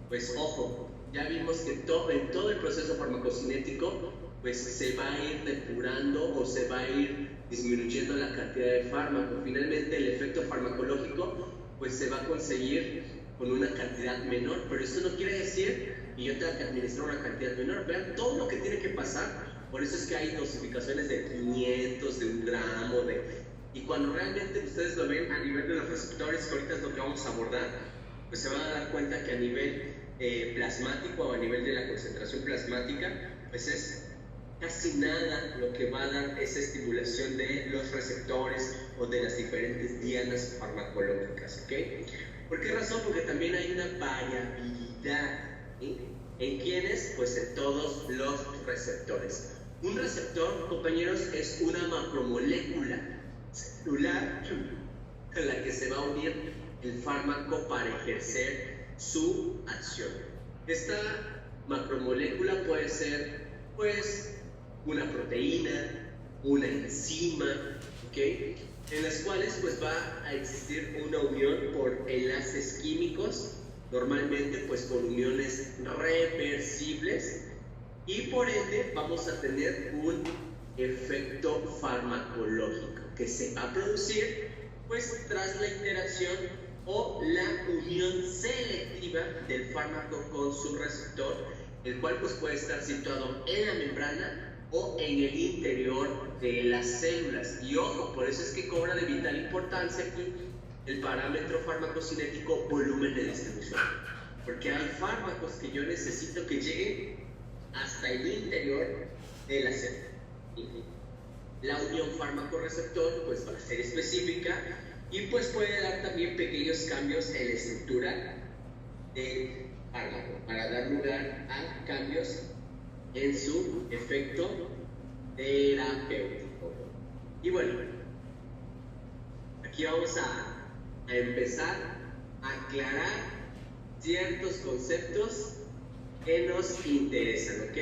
pues ojo, ya vimos que en todo el proceso farmacocinético pues se va a ir depurando o se va a ir disminuyendo la cantidad de fármaco. Finalmente el efecto farmacológico pues se va a conseguir con una cantidad menor, pero eso no quiere decir que yo tenga que administrar una cantidad menor. Vean todo lo que tiene que pasar. Por eso es que hay dosificaciones de 500, de 1 gramo, y cuando realmente ustedes lo ven a nivel de los receptores, que ahorita es lo que vamos a abordar, pues se van a dar cuenta que a nivel plasmático o a nivel de la concentración plasmática, pues es casi nada lo que va a dar esa estimulación de los receptores o de las diferentes dianas farmacológicas, ¿ok? ¿Por qué razón? Porque también hay una variabilidad, ¿sí? ¿En quiénes? Pues en todos los receptores. Un receptor, compañeros, es una macromolécula celular a la que se va a unir el fármaco para ejercer su acción. Esta macromolécula puede ser, pues, una proteína, una enzima, ¿ok? En las cuales pues va a existir una unión por enlaces químicos, normalmente pues con uniones reversibles, y por ende vamos a tener un efecto farmacológico que se va a producir pues tras la interacción o la unión selectiva del fármaco con su receptor, el cual pues puede estar situado en la membrana o en el interior de las células. Y ojo, por eso es que cobra de vital importancia aquí el parámetro farmacocinético volumen de distribución, porque hay fármacos que yo necesito que lleguen hasta el interior de la célula. La unión fármaco-receptor pues va a ser específica y pues puede dar también pequeños cambios en la estructura del fármaco para dar lugar a cambios en su efecto terapéutico. Y bueno, aquí vamos a empezar a aclarar ciertos conceptos que nos interesan, ¿ok?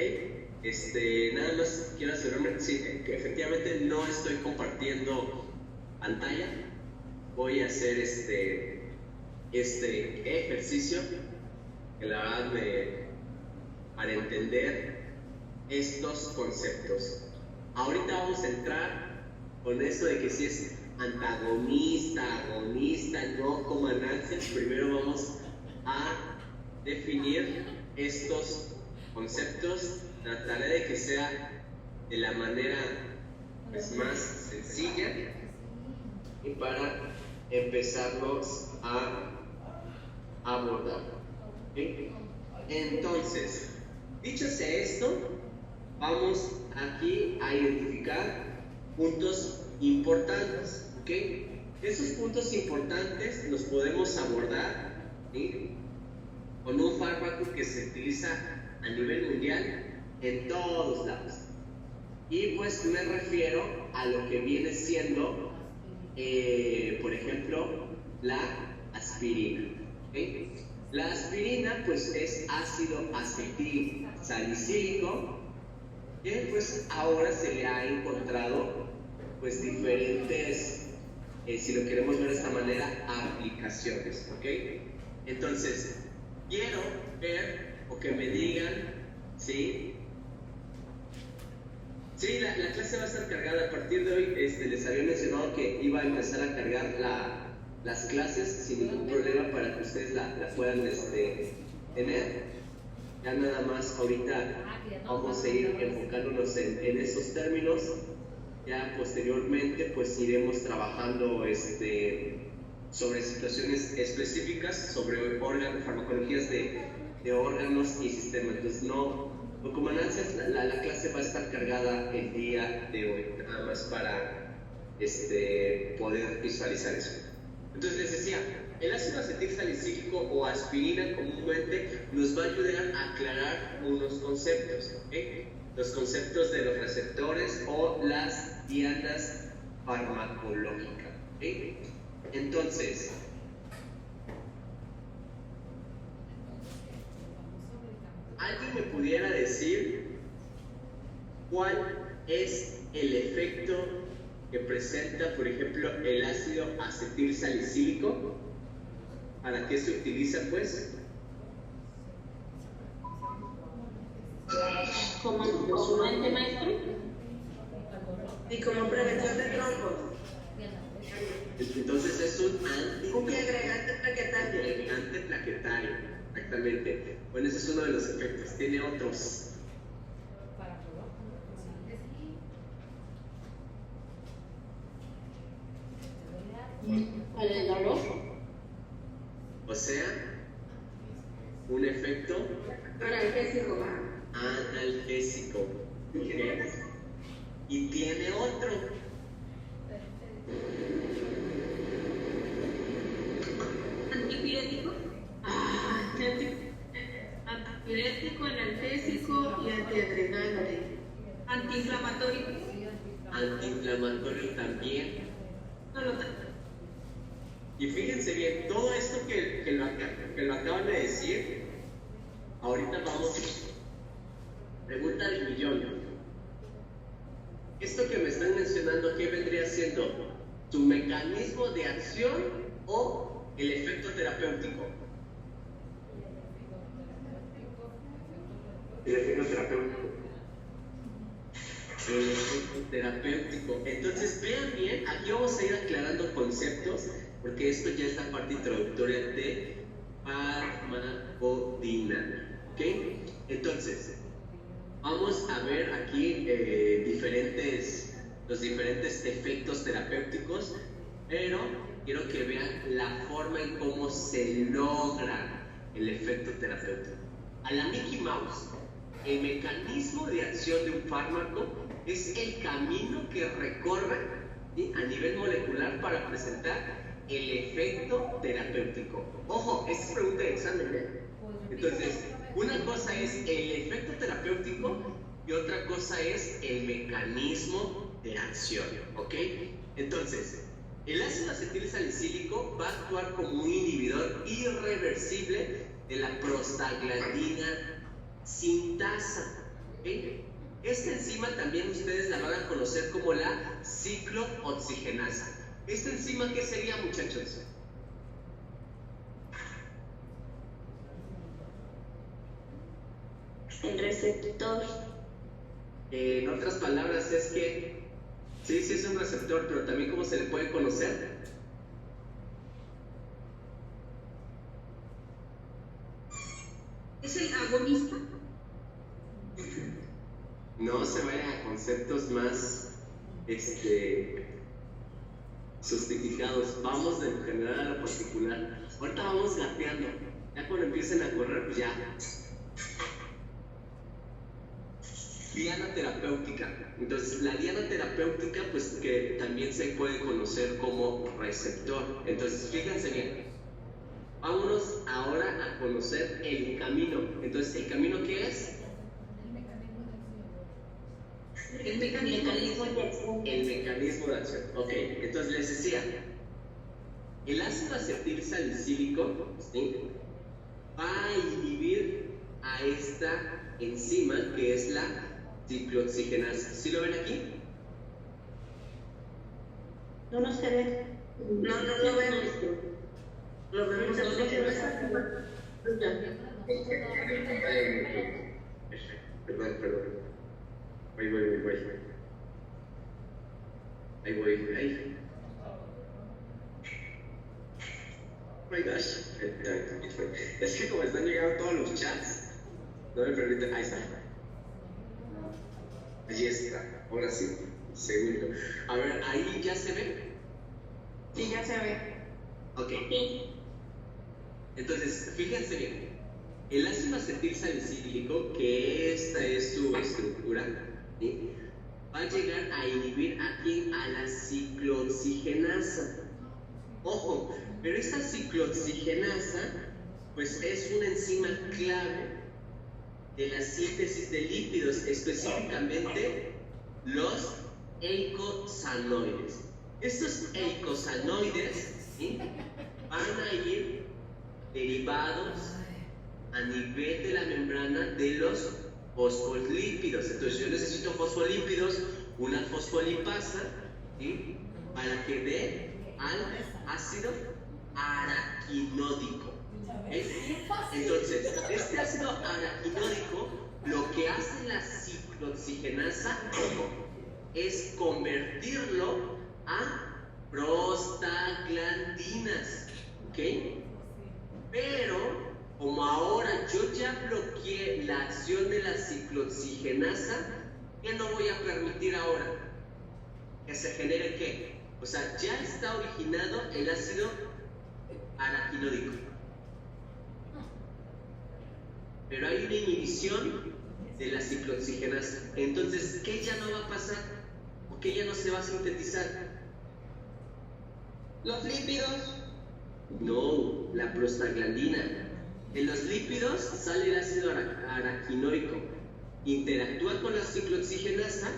Nada más quiero asegurarme que efectivamente no estoy compartiendo pantalla. Voy a hacer este ejercicio que la verdad para entender estos conceptos. Ahorita vamos a entrar con eso de que si es antagonista, agonista, no comandancias. Primero vamos a definir estos conceptos. Trataré de que sea de la manera pues, más sencilla y para empezarlos a abordar. ¿Sí? Entonces, dicho sea esto, vamos aquí a identificar puntos importantes, ¿ok? Esos puntos importantes los podemos abordar, ¿sí? Con un fármaco que se utiliza a nivel mundial en todos lados. Y pues me refiero a lo que viene siendo, por ejemplo, la aspirina, ¿okay? La aspirina pues es ácido acetil salicílico, que pues ahora se le ha encontrado pues diferentes, si lo queremos ver de esta manera, aplicaciones, ¿ok? Entonces, quiero ver o que me digan, ¿sí? Sí, la clase va a estar cargada. A partir de hoy les había mencionado que iba a empezar a cargar las clases sin ningún problema para que ustedes la puedan tener. Ya nada más ahorita vamos a ir enfocándonos en esos términos. Ya posteriormente pues iremos trabajando sobre situaciones específicas, sobre farmacologías de órganos y sistemas. Entonces no comandancias, la clase va a estar cargada el día de hoy, nada más para poder visualizar eso. Entonces les decía, el ácido acetilsalicílico o aspirina comúnmente nos va a ayudar a aclarar unos conceptos, ¿okay? Los conceptos de los receptores o las dianas farmacológicas, ¿okay? Entonces, ¿alguien me pudiera decir cuál es el efecto que presenta, por ejemplo, el ácido acetilsalicílico? ¿Para qué se utiliza, pues? Como calmante, maestro. Y como prevención de trombos. Entonces es un agregante plaquetario. agregante plaquetario, exactamente. Bueno, ese es uno de los efectos. Tiene otros. Para el dolor. O sea, un efecto Analgésico. analgésico. ¿Okay? Y tiene otro. Antipirético. Antipirético, analgésico y antiadrenante. Antiinflamatorio. Antiinflamatorio también. No lo tanto. Y fíjense bien, todo esto que lo acaban de decir, ahorita vamos. Pregunta del millón. Esto que me están mencionando, ¿qué vendría siendo? ¿Su mecanismo de acción o el efecto terapéutico? El efecto terapéutico. El efecto terapéutico. Entonces, vean bien, aquí vamos a ir aclarando conceptos, porque esto ya es la parte introductoria de farmacodina. ¿Ok? Entonces, vamos a ver aquí los diferentes efectos terapéuticos, pero quiero que vean la forma en cómo se logra el efecto terapéutico. A la Mickey Mouse, el mecanismo de acción de un fármaco es el camino que recorre, ¿sí?, a nivel molecular para presentar el efecto terapéutico. Ojo, esta es pregunta de examen, ¿eh? Entonces, una cosa es el efecto terapéutico y otra cosa es el mecanismo de acción, ¿ok? Entonces, el ácido acetilsalicílico va a actuar como un inhibidor irreversible de la prostaglandina sintasa, ¿ok? Esta enzima también ustedes la van a conocer como la ciclooxigenasa. ¿Esta enzima qué sería, muchachos? El receptor. En otras palabras es que sí es un receptor, pero también ¿cómo se le puede conocer? ¿Es el agonista? No se vayan a conceptos más sofisticados. Vamos de lo general a lo particular. Ahorita vamos gateando. Ya cuando empiecen a correr, pues ya. Diana terapéutica. Entonces, la diana terapéutica, pues que también se puede conocer como receptor. Entonces, fíjense bien. Vámonos ahora a conocer el camino. Entonces, ¿el camino qué es? El mecanismo de acción. El mecanismo de acción. Ok, entonces les decía, el ácido acetilsalicílico, ¿sí?, va a inhibir a esta enzima que es la ciclooxigenasa. ¿Sí lo ven aquí? No se ve. No lo vemos. Lo vemos en Perdón. Ahí voy. Ahí. Oh my gosh. Es que como están llegando todos los chats, no me permiten. Ahí está. Allí está. Ahora sí. Segundo. A ver, ahí ya se ve. Sí, ya se ve. Ok. Entonces, fíjense bien. El ácido acetilsalicílico, que esta es su estructura, ¿sí?, va a llegar a inhibir aquí a la ciclooxigenasa. Ojo, pero esta ciclooxigenasa pues es una enzima clave de la síntesis de lípidos, específicamente los eicosanoides. Estos eicosanoides, ¿sí?, van a ir derivados a nivel de la membrana de los fosfolípidos. Entonces yo necesito fosfolípidos, una fosfolipasa, ¿sí?, para que dé al ácido araquinódico. Entonces, este ácido araquinódico lo que hace la ciclooxigenasa es convertirlo a prostaglandinas, ¿ok? Pero como ahora yo ya bloqueé la acción de la ciclooxigenasa, ¿qué no voy a permitir ahora? Que se genere ¿qué? O sea, ya está originado el ácido araquinódico, pero hay una inhibición de la ciclooxigenasa. Entonces, ¿qué ya no va a pasar? ¿O qué ya no se va a sintetizar? Los lípidos. No, la prostaglandina. En los lípidos sale el ácido araquinódico, interactúa con la ciclooxigenasa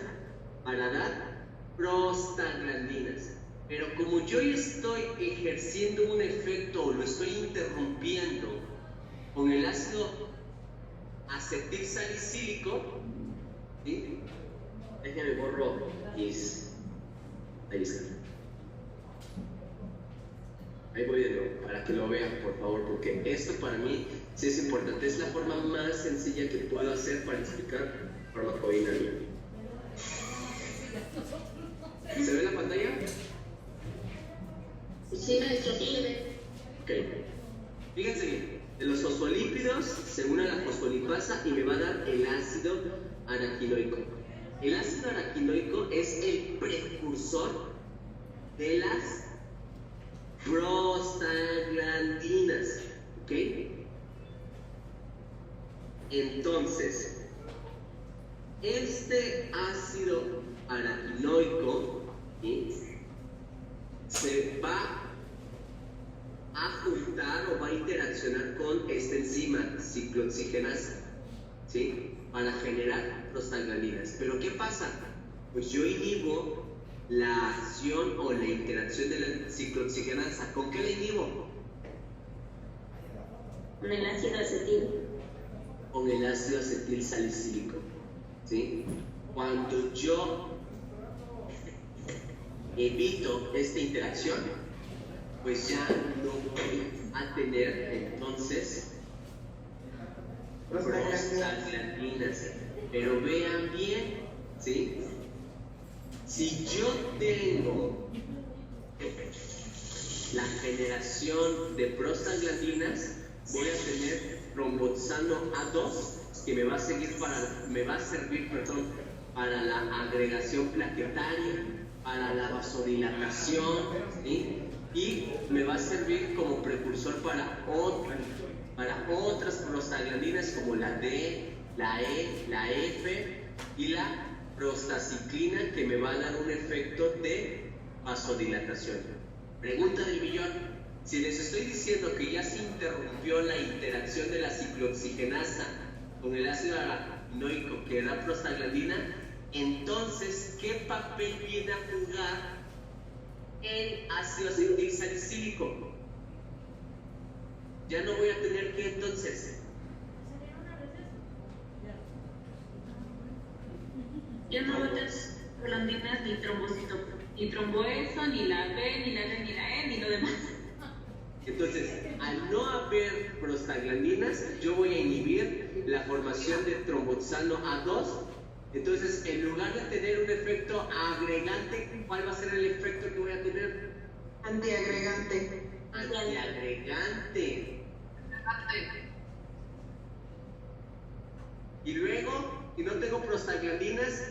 para dar prostaglandinas. Pero como yo ya estoy ejerciendo un efecto o lo estoy interrumpiendo con el ácido acetilsalicílico, ¿sí? Déjame borro mis... Ahí está. Ahí voy de nuevo, para que lo vean, por favor, porque esto para mí sí es importante. Es la forma más sencilla que puedo hacer para explicar farmacodinámica. ¿Se ve la pantalla? Sí, maestro, sí. Ok. Fíjense bien, de los fosfolípidos se une a la fosfolipasa y me va a dar el ácido araquinódico. El ácido araquinódico es el precursor de las prostaglandinas, ¿ok? Entonces, este ácido araquinódico, ¿sí?, se va a juntar o va a interaccionar con esta enzima ciclooxigenasa, ¿sí?, para generar prostaglandinas. Pero ¿qué pasa? Pues yo inhibo la acción o la interacción de la ciclooxigenasa. ¿Con qué la inhibo? Con el ácido acetil. Con el ácido acetilsalicílico, ¿sí? Cuando yo evito esta interacción, pues ya no voy a tener entonces prostaglandinas. Pero vean bien, ¿sí? Si yo tengo la generación de prostaglandinas, voy a tener tromboxano A2 que me va a servir para la agregación plaquetaria, para la vasodilatación, ¿sí?, y me va a servir como precursor para otras prostaglandinas como la D, la E, la F y la prostaciclina, que me va a dar un efecto de vasodilatación. Pregunta del millón: si les estoy diciendo que ya se interrumpió la interacción de la ciclooxigenasa con el ácido araquinódico que da prostaglandina, entonces, ¿qué papel viene a jugar el ácido acetilsalicílico? Ya no voy a tener que entonces. Ya no botas prostaglandinas ni trombocito, ni tromboeso, ni la B, ni la D, ni la E, ni lo demás. Entonces, al no haber prostaglandinas, yo voy a inhibir la formación de tromboxano A2. Entonces, en lugar de tener un efecto agregante, ¿cuál va a ser el efecto que voy a tener? Antiagregante. Antiagregante. Y luego, si no tengo prostaglandinas,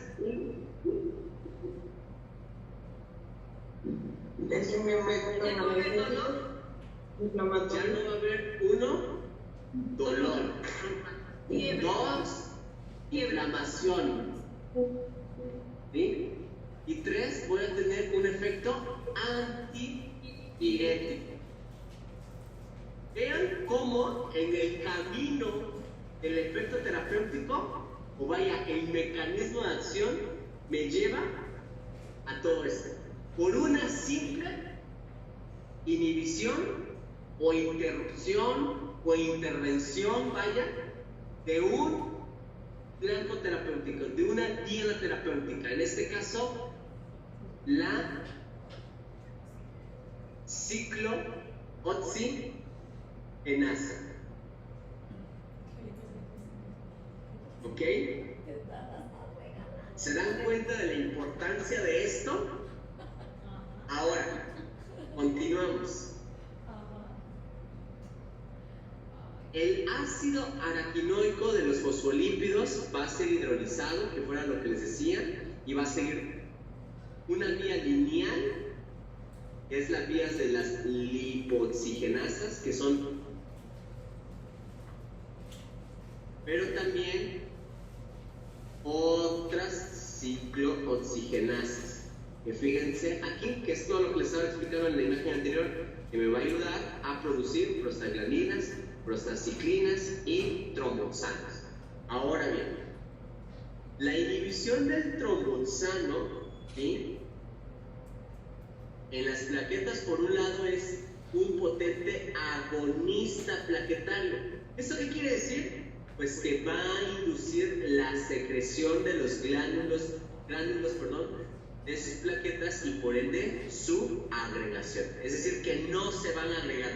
Es un efecto ya no va a haber uno, dolor. Dos, inflamación. ¿Sí? Y tres, voy a tener un efecto idéntico. Vean cómo en el camino del efecto terapéutico, o vaya, el mecanismo de acción me lleva a todo esto. Por una simple inhibición o interrupción o intervención, vaya, de un blanco terapéutico, de una diana terapéutica. En este caso, la ciclooxigenasa. ¿Ok? ¿Se dan cuenta de la importancia de esto? Ahora, continuamos. El ácido araquinoico de los fosfolípidos va a ser hidrolizado, que fuera lo que les decía, y va a seguir una vía lineal, que es las vías de las lipoxigenasas, que son, pero también otras ciclooxigenasas, que fíjense aquí, que es todo lo que les estaba explicando en la imagen anterior, que me va a ayudar a producir prostaglandinas, prostaciclinas y tromboxanos. Ahora bien, la inhibición del tromboxano, ¿sí?, en las plaquetas, por un lado, es un potente agonista plaquetario. ¿Esto qué quiere decir? Pues que va a inducir la secreción de los glánulos, de sus plaquetas y por ende su agregación. Es decir, que no se van a agregar.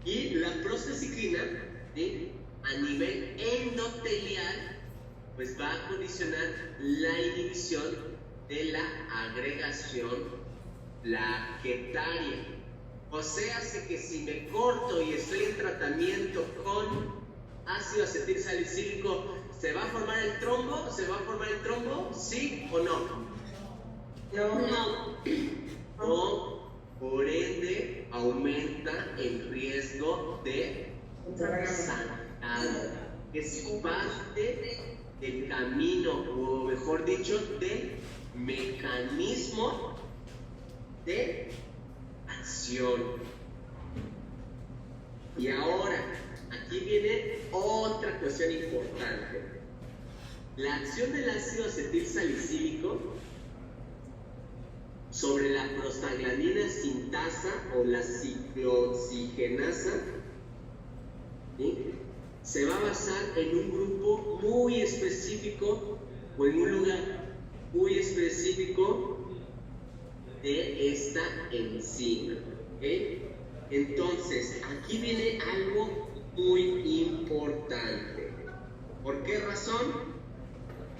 Y la prostaciclina, ¿sí?, a nivel endotelial, pues va a condicionar la inhibición de la agregación plaquetaria. O sea, que si me corto y estoy en tratamiento con ácido acetil salicílico, ¿se va a formar el trombo? ¿Se va a formar el trombo? ¿Sí o no? No. No, por ende aumenta el riesgo de sangrado. Es parte del camino, o mejor dicho, del mecanismo de acción. Y ahora, aquí viene otra cuestión importante. La acción del ácido acetil salicílico sobre la prostaglandina sintasa o la ciclooxigenasa, ¿sí?, se va a basar en un grupo muy específico o en un lugar muy específico de esta enzima. ¿Okay? Entonces, aquí viene algo muy importante. ¿Por qué razón?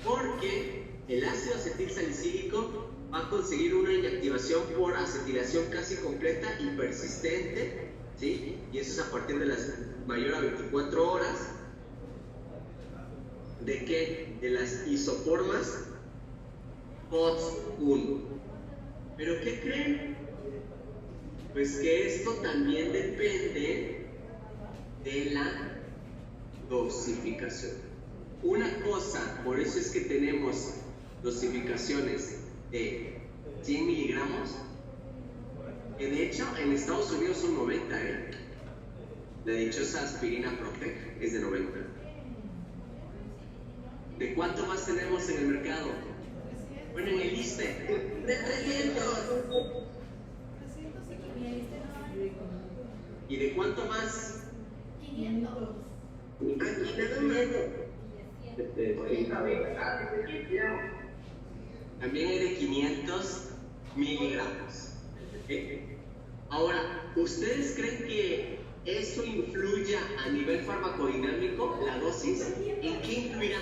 Porque el ácido acetil salicílico va a conseguir una inactivación por acetilación casi completa y persistente, ¿sí? Y eso es a partir de las mayor a 24 horas. ¿De qué? De las isoformas COX-1. ¿Pero qué creen? Pues que esto también depende de la dosificación. Una cosa, por eso es que tenemos dosificaciones de 100 miligramos, que de hecho en Estados Unidos son 90, La dichosa aspirina Protec es de 90. ¿De cuánto más tenemos en el mercado? Bueno, en el ISSSTE. De 300. ¿Y de cuánto más? 500. Aquí nada más. También hay de 500 miligramos. Ahora, ¿ustedes creen que eso influya a nivel farmacodinámico, la dosis? ¿En qué influirá?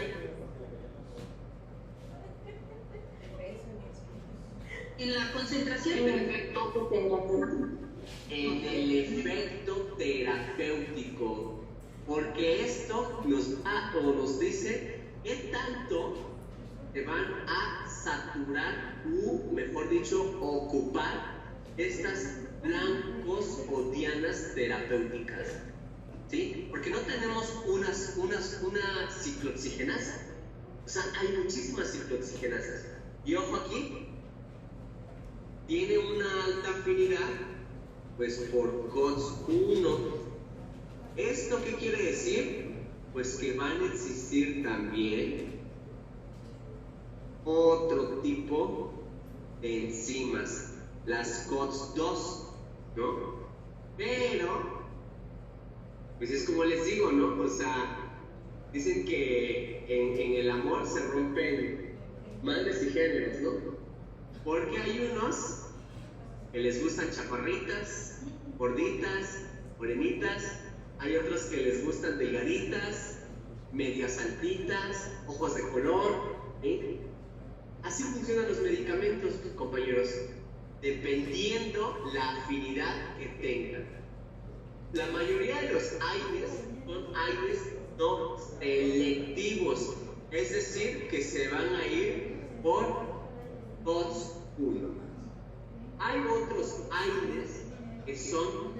En la concentración. En el efecto terapéutico. Porque esto nos dice qué tanto te van a saturar u, mejor dicho, ocupar estas blancos o dianas terapéuticas, ¿sí? Porque no tenemos una ciclooxigenasa, o sea, hay muchísimas ciclooxigenasas. Y ojo aquí, tiene una alta afinidad pues por COX-1. ¿Esto qué quiere decir? Pues que van a existir también otro tipo de enzimas, las COX-2, ¿no? Pero, pues es como les digo, ¿no? O sea, dicen que en el amor se rompen madres y géneros, ¿no? Porque hay unos que les gustan chaparritas, gorditas, morenitas, hay otros que les gustan delgaditas, medias altitas, ojos de color, ¿sí? Así funcionan los medicamentos, compañeros, dependiendo la afinidad que tengan. La mayoría de los AINES son AINES no selectivos, es decir, que se van a ir por COX-1. Hay otros AINES que son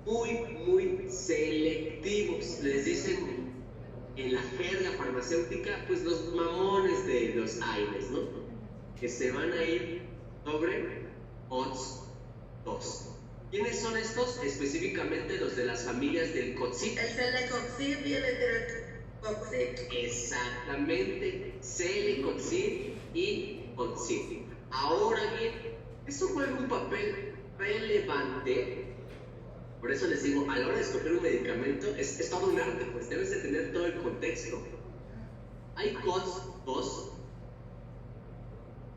muy selectivos, les dicen en la jerga farmacéutica, pues los mamones de los AINES, ¿no? Que se van a ir sobre COX-2. ¿Quiénes son estos? Específicamente los de las familias del COXIB. El celecoxib y el heterocoxib. Exactamente, celecoxib y coxib. Ahora bien, eso juega un papel relevante. Por eso les digo, a la hora de escoger un medicamento es todo un arte, pues debes de tener todo el contexto. Hay COX-2,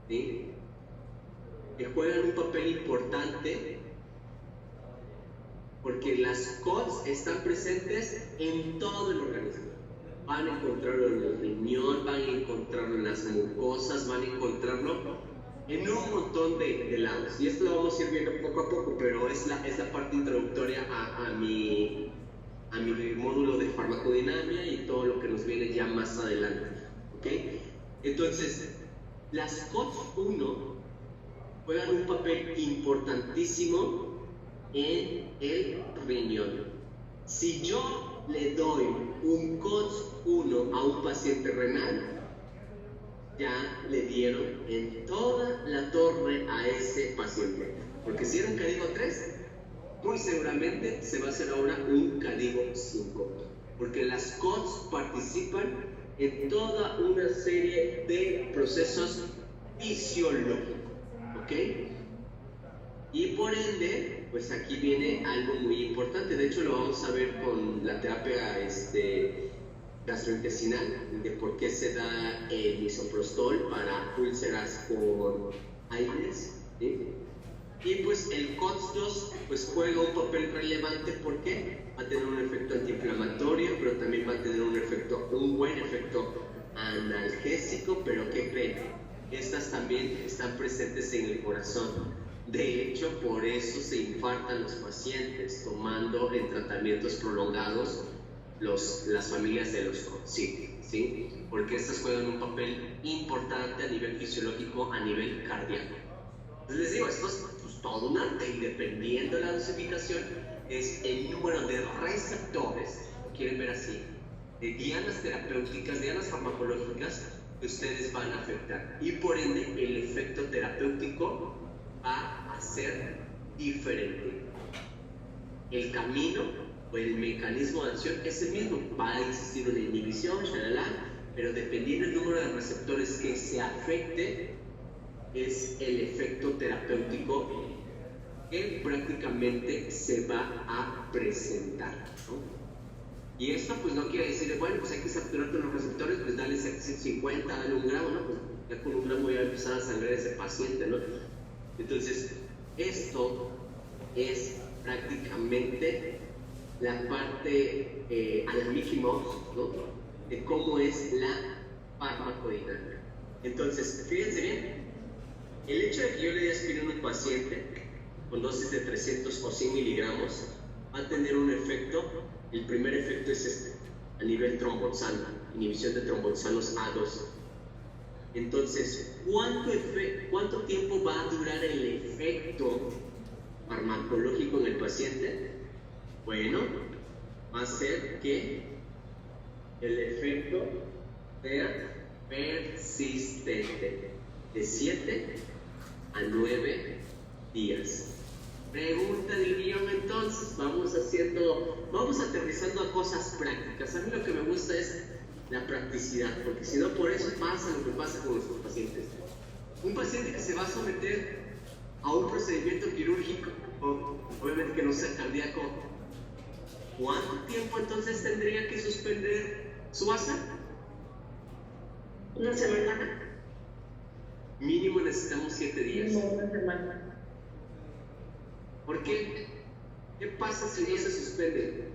¿sí?, que juegan un papel importante porque las COX están presentes en todo el organismo. Van a encontrarlo en el riñón, van a encontrarlo en las mucosas, van a encontrarlo en un montón de lados. Y esto lo vamos a ir viendo poco a poco, pero es la parte introductoria a mi módulo de farmacodinamia y todo lo que nos viene ya más adelante. ¿Ok? Entonces, las COX-1 juegan un papel importantísimo en el riñón. Si yo le doy un COX-1 a un paciente renal, ya le dieron en toda la torre a ese paciente. Porque si era un CADIGO 3, muy seguramente se va a hacer ahora un CADIGO 5. Porque las COX participan en toda una serie de procesos fisiológicos. ¿Ok? Y por ende, pues aquí viene algo muy importante. De hecho, lo vamos a ver con la terapia gastrointestinal, de por qué se da el misoprostol para úlceras con AINES, ¿sí? Y pues el COX-2 pues juega un papel relevante porque va a tener un efecto antiinflamatorio, pero también va a tener un buen efecto analgésico. Pero ¿qué creen? Estas también están presentes en el corazón. De hecho, por eso se infartan los pacientes tomando en tratamientos prolongados las familias de los COXIB, ¿sí? Porque estas juegan un papel importante a nivel fisiológico, a nivel cardíaco. Entonces les digo, esto es pues, todo un arte, y dependiendo de la dosificación es el número de receptores, quieren ver así, de dianas terapéuticas, dianas farmacológicas que ustedes van a afectar, y por ende el efecto terapéutico va a ser diferente. El camino o el mecanismo de acción es el mismo, va a existir una inhibición, pero dependiendo del número de receptores que se afecte, es el efecto terapéutico que prácticamente se va a presentar, ¿no? Y esto pues no quiere decir, bueno, pues hay que saturar con los receptores, pues dale 750, dale 1 gramo, ¿no? Pues ya con 1 gramo ya va a empezar a sangrar ese paciente, ¿no? Entonces, esto es prácticamente la parte a la Mickey Mouse, ¿no?, de cómo es la farmacodinámica. Entonces, fíjense bien, el hecho de que yo le dé aspirina a un paciente con dosis de 300 o 100 miligramos va a tener un efecto. El primer efecto es este, a nivel trombolsano, inhibición de trombolsanos A2. Entonces, ¿cuánto tiempo va a durar el efecto farmacológico en el paciente? Bueno, va a ser que el efecto sea persistente, de 7 a 9 días. Pregunta del guión entonces, vamos aterrizando a cosas prácticas. A mí lo que me gusta es la practicidad, porque si no por eso pasa lo que pasa con nuestros pacientes. Un paciente que se va a someter a un procedimiento quirúrgico, obviamente que no sea cardíaco, ¿cuánto tiempo entonces tendría que suspender su ASA? Una semana. Mínimo necesitamos 7 días. Una semana. ¿Por qué? ¿Qué pasa si no se suspende?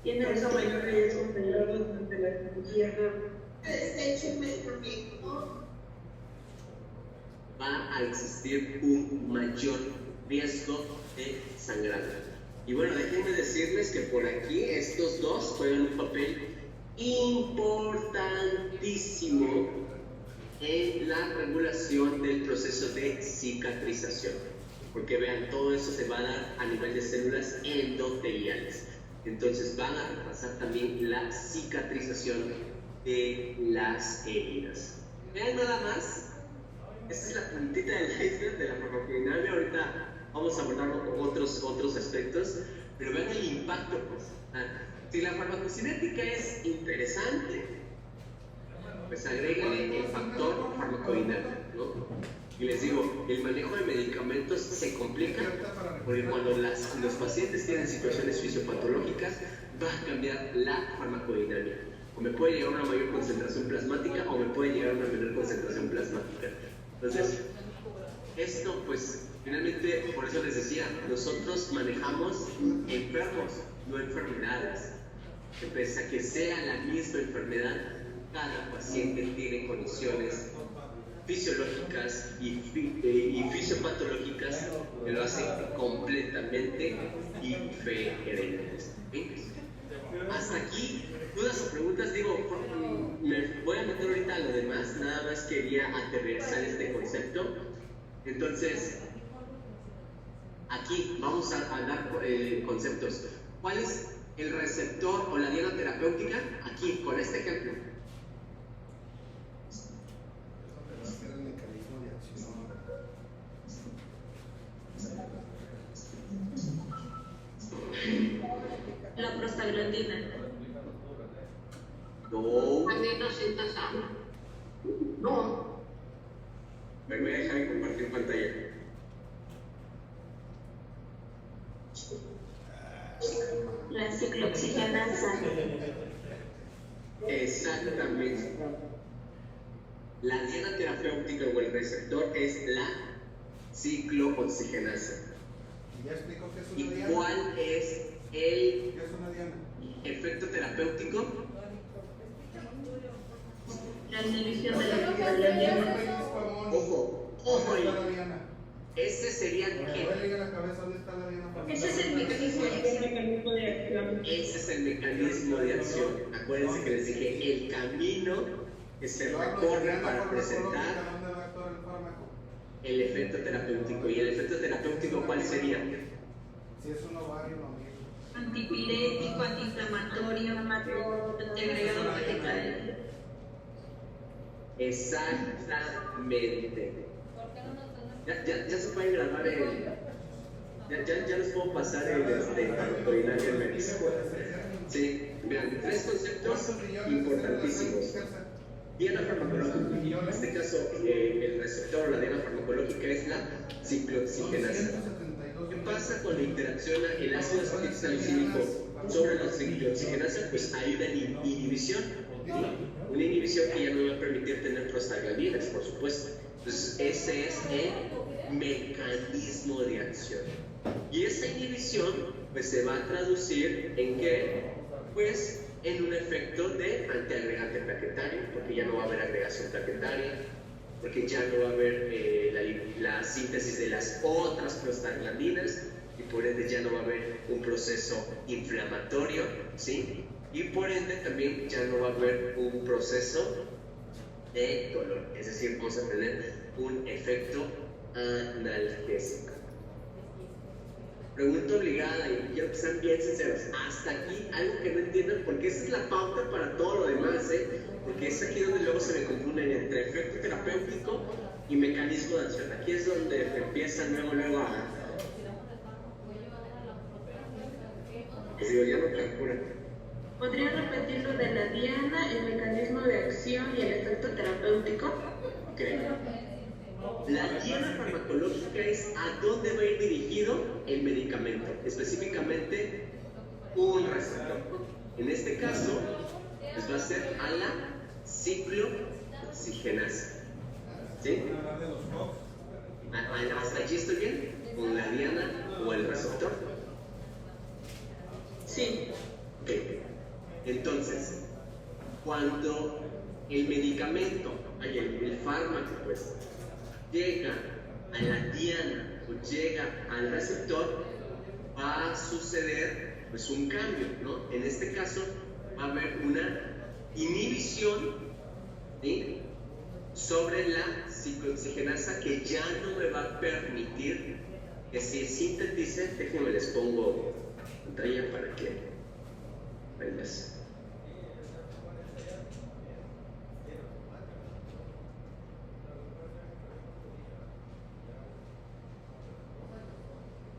Tiene eso mayor riesgo durante la cirugía. Va a existir un mayor riesgo de sangrado. Y bueno, déjenme decirles que por aquí estos dos juegan un papel importantísimo en la regulación del proceso de cicatrización, porque vean, todo eso se va a dar a nivel de células endoteliales, entonces van a repasar también la cicatrización de las heridas. Vean nada más, esta es la puntita del iceberg de la farmacodinámica. Ahorita vamos a abordar otros aspectos, pero vean el impacto, pues. Si la farmacocinética es interesante, pues agrégale el factor farmacodinámico, ¿no? Y les digo, el manejo de medicamentos se complica porque cuando los pacientes tienen situaciones fisiopatológicas, va a cambiar la farmacodinámica. O me puede llegar a una mayor concentración plasmática o me puede llegar a una menor concentración plasmática. Entonces, esto pues finalmente, por eso les decía, nosotros manejamos enfermos, no enfermedades. Que pese a que sea la misma enfermedad, cada paciente tiene condiciones fisiológicas y fisiopatológicas que lo hacen completamente diferentes. ¿Sí? Hasta aquí, dudas o preguntas. Digo, me voy a meter ahorita a lo demás, nada más quería aterrizar este concepto. Entonces, aquí vamos a dar conceptos. ¿Cuál es el receptor o la diana terapéutica? Aquí, con este ejemplo. La prostaglandina. No. Andinosintasana. No. Me voy a dejar de compartir pantalla. La ciclooxigenasa. Exactamente. La diana terapéutica o el receptor es la ciclooxigenasa. ¿Ya explicó qué es ¿Y una diana? cuál es el ¿Qué es una diana? efecto terapéutico? La inhibición de la prostaglandina. Ojo ahí. Ese sería ¿qué? Ese es el mecanismo de acción. Ese es el mecanismo de acción. Acuérdense que les dije el camino que se recorre para presentar el efecto terapéutico. ¿Y el efecto terapéutico cuál sería? Si es un ovario, no mismo. Antipirético, antiinflamatorio, antiagregado radical. Exactamente. Ya se pueden grabar ya les puedo pasar el farmacodinámica en México. Sí, vean, 3 conceptos importantísimos. Diana farmacológica, en este caso el receptor o la diana farmacológica es la ciclooxigenasa. ¿Qué pasa cuando interacciona el ácido acetilsalicílico sobre la ciclooxigenasa? Pues hay una inhibición, ¿sí? Una inhibición que ya no va a permitir tener prostaglandinas, por supuesto. Entonces ese es el mecanismo de acción. Y esa inhibición pues se va a traducir en ¿qué? Pues en un efecto de antiagregante plaquetario, porque ya no va a haber agregación plaquetaria, porque ya no va a haber la síntesis de las otras prostaglandinas y por ende ya no va a haber un proceso inflamatorio, ¿sí? Y por ende también ya no va a haber un proceso de dolor, es decir, vamos a tener un efecto analgésico. Pregunta obligada y quiero que sean bien sinceros. Hasta aquí algo que no entiendan, porque esa es la pauta para todo lo demás, porque es aquí donde luego se me confunden entre efecto terapéutico y mecanismo de acción. Aquí es donde empieza luego a... Digo, ya no calcula. ¿Podría repetir lo de la diana, el mecanismo de acción y el efecto terapéutico? Ok. La diana farmacológica es a dónde va a ir dirigido el medicamento, específicamente un receptor. En este caso, pues va a ser a la ciclooxigenasa. ¿Sí? ¿Hasta allí estoy bien? ¿Con la diana o el receptor? Sí. Ok. Entonces, cuando el medicamento, el fármaco, pues, llega a la diana o llega al receptor, va a suceder pues un cambio, ¿no? En este caso va a haber una inhibición, ¿sí?, sobre la ciclooxigenasa, que ya no me va a permitir que se sintetice. Déjenme les pongo pantalla para que veas.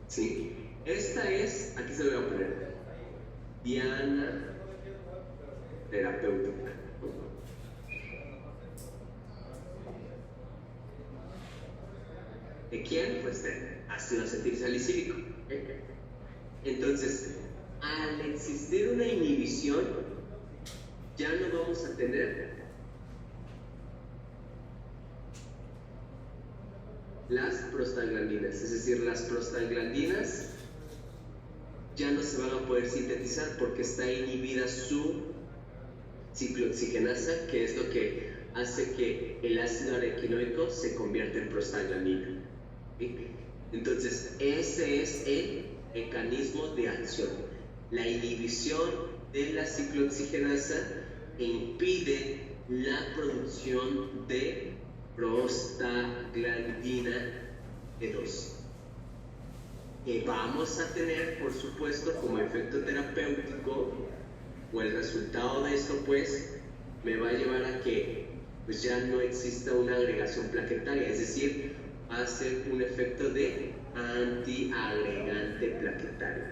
Sí, esta es, aquí se lo voy a poner, diana terapéutica. ¿De quién? Pues de ácido acetilsalicílico. Entonces, al existir una inhibición, ya no vamos a tener las prostaglandinas, es decir, las prostaglandinas ya no se van a poder sintetizar porque está inhibida su ciclooxigenasa, que es lo que hace que el ácido araquinoico se convierta en prostaglandina. ¿Sí? Entonces, ese es el mecanismo de acción. La inhibición de la ciclooxigenasa impide la producción de prostaglandina E2, que vamos a tener, por supuesto, como efecto terapéutico, o el resultado de esto, pues, me va a llevar a que pues ya no exista una agregación plaquetaria, es decir, va a ser un efecto de antiagregante plaquetario.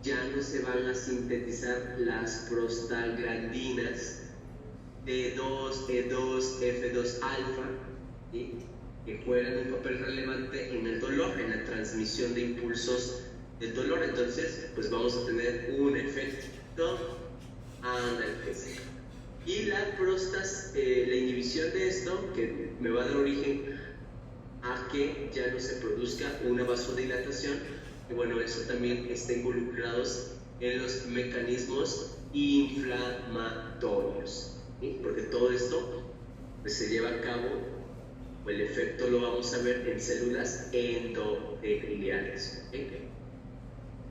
Ya no se van a sintetizar las prostaglandinas D2, E2, F2 alfa, ¿sí?, que juegan un papel relevante en el dolor, en la transmisión de impulsos del dolor. Entonces, pues vamos a tener un efecto analgésico. Y la inhibición de esto, que me va a dar origen a que ya no se produzca una vasodilatación, y bueno, eso también está involucrado en los mecanismos inflamatorios, ¿sí? Porque todo esto pues se lleva a cabo, o el efecto lo vamos a ver en células endoteliales. ¿Sí?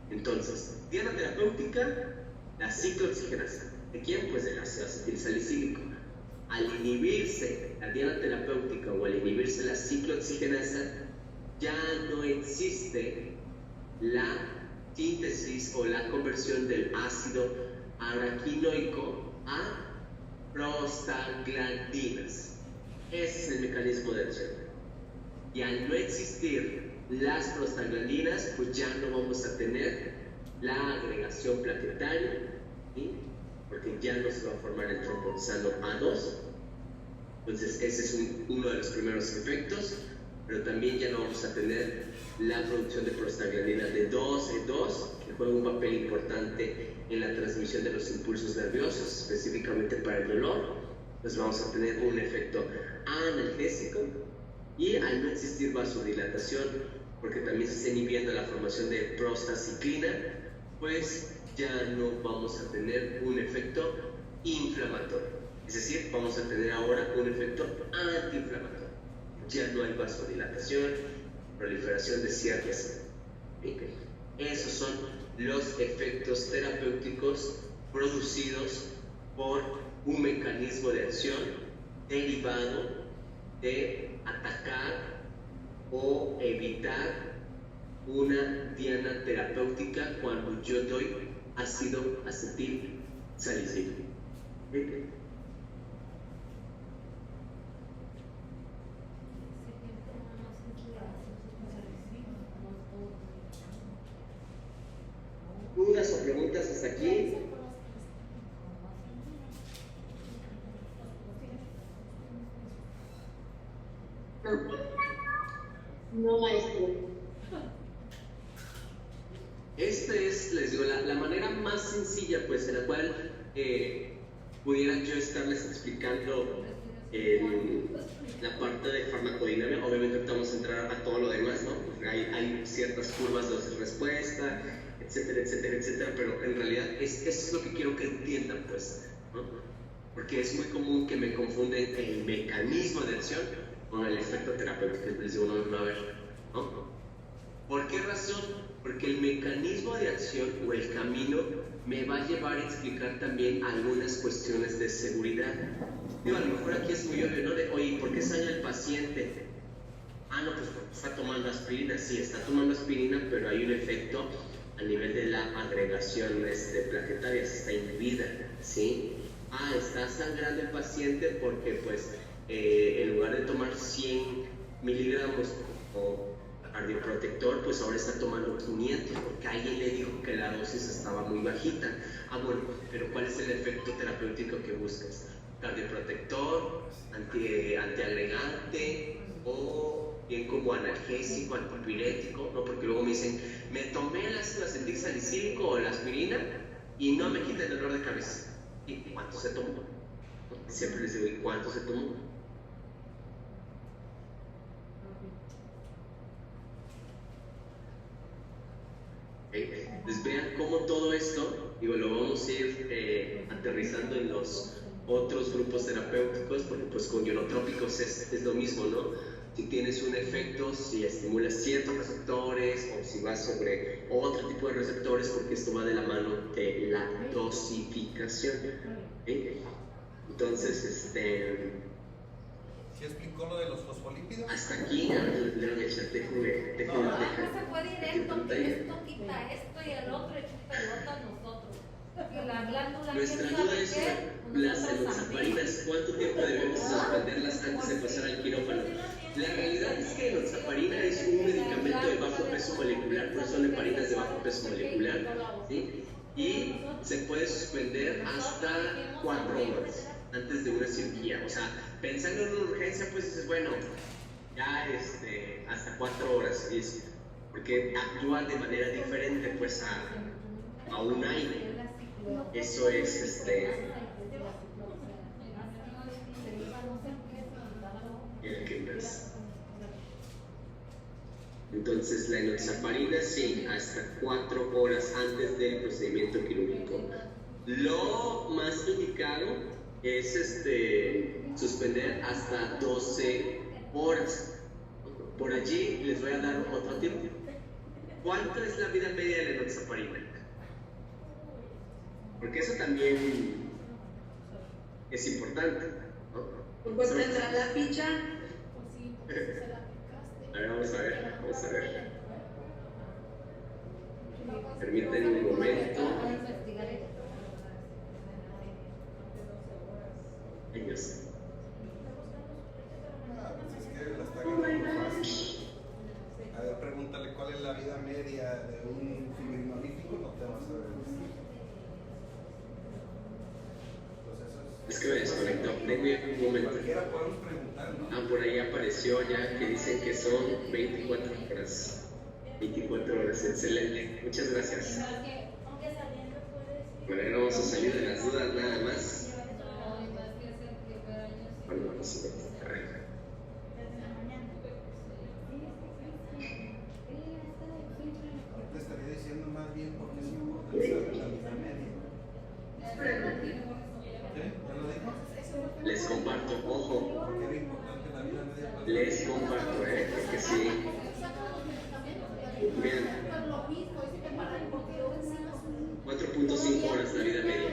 Entonces, diana terapéutica, la ciclooxigenasa. ¿De quién? Pues del ácido acetilsalicílico. Al inhibirse la diana terapéutica o al inhibirse la ciclooxigenasa, ya no existe la síntesis o la conversión del ácido araquinoico a prostaglandinas. Ese es el mecanismo de acción. Y al no existir las prostaglandinas, pues ya no vamos a tener la agregación plaquetaria, ¿sí?, porque ya no se va a formar el tromboxano A2. Entonces ese es uno de los primeros efectos, pero también ya no vamos a tener la producción de prostaglandina D2, E2, que juega un papel importante en la transmisión de los impulsos nerviosos, específicamente para el dolor. Entonces vamos a tener un efecto analgésico, y al no existir vasodilatación, porque también se está inhibiendo la formación de prostaciclina, pues ya no vamos a tener un efecto inflamatorio, es decir, vamos a tener ahora un efecto antiinflamatorio. Ya no hay vasodilatación, proliferación de ciertas. Esos son los efectos terapéuticos producidos por un mecanismo de acción derivado de atacar o evitar una diana terapéutica cuando yo doy ácido acetilsalicílico. preguntas hasta aquí? No, maestro. Esta es, les digo, la manera más sencilla, pues, en la cual pudiera yo estarles explicando la parte de farmacodinámica. Obviamente ahorita vamos a entrar a todo lo demás, ¿no? Porque hay ciertas curvas de respuesta, etcétera, etcétera, etcétera, pero en realidad eso es lo que quiero que entiendan, pues, ¿no? Porque es muy común que me confunden el mecanismo de acción con el efecto terapéutico. Les digo, no, a ver, ¿no? ¿Por qué razón? Porque el mecanismo de acción o el camino me va a llevar a explicar también algunas cuestiones de seguridad. Digo, a lo mejor aquí es muy obvio, ¿no? De, oye, ¿por qué sale el paciente? No, pues porque está tomando aspirina. Sí, está tomando aspirina, pero hay un efecto a nivel de la agregación plaquetaria, se está inhibida, ¿sí? Está sangrando el paciente porque, pues, en lugar de tomar 100 miligramos como cardioprotector, pues ahora está tomando 500 porque alguien le dijo que la dosis estaba muy bajita. Bueno, pero ¿cuál es el efecto terapéutico que buscas? ¿Cardioprotector, antiagregante o bien como analgésico, antipirético? No, porque luego me dicen, me tomé el ácido acetil salicílico o la aspirina y no me quita el dolor de cabeza. ¿Y cuánto se tomó? Siempre les digo, ¿y cuánto se tomó? Pues vean cómo todo esto, digo, lo vamos a ir aterrizando en los otros grupos terapéuticos, porque pues con ionotrópicos es lo mismo, ¿no? Si tienes un efecto, si estimulas ciertos receptores o si vas sobre otro tipo de receptores, porque esto va de la mano de la dosificación. Entonces, ¿Sí explicó lo de los fosfolípidos? Hasta aquí, ya le voy a echar, déjenme No se puede ir esto quita esto y el otro echa pelota a nosotros. Y la glándula, nuestra ¿quién duda sabe es, qué? las enoxaparinas, ¿cuánto tiempo debemos suspenderlas antes de pasar al quirófano? La realidad es que la enoxaparina es un medicamento de bajo peso molecular, por eso son heparinas de bajo peso molecular, ¿sí? Y se puede suspender hasta 4 horas antes de una cirugía. O sea, pensando en una urgencia, pues dices, bueno, ya hasta 4 horas, ¿sí? Porque actúa de manera diferente, pues, a un aire. Eso es el que más. Entonces la enoxaparina sí, hasta 4 horas antes del procedimiento quirúrgico. Lo más indicado es suspender hasta 12 horas. Por allí les voy a dar otro tip. ¿Cuánto es la vida media de la enoxaparina? Porque eso también es importante, ¿no? ¿Por cuánto entra la ficha? A ver, vamos a ver. Permítanme un momento. Ellos. Es que la está agarrando fácil. A ver, pregúntale cuál es la vida media de un fibrinolítico, no te vas a ver. Es que me desconectó. Denme un momento. Cualquiera podemos preguntar, ¿no? Por ahí apareció ya que dicen que son 24 horas. 24 horas, excelente. Muchas gracias. Bueno, ahora vamos a salir de las dudas nada más. Bueno, vamos a ver. Te estaría diciendo más bien porque es importante saber la vida media. ¿Ya lo dijo? Les comparto, ojo. ¿Por qué era importante la vida media? Les comparto, porque sí. Bien. 4.5 horas la vida media.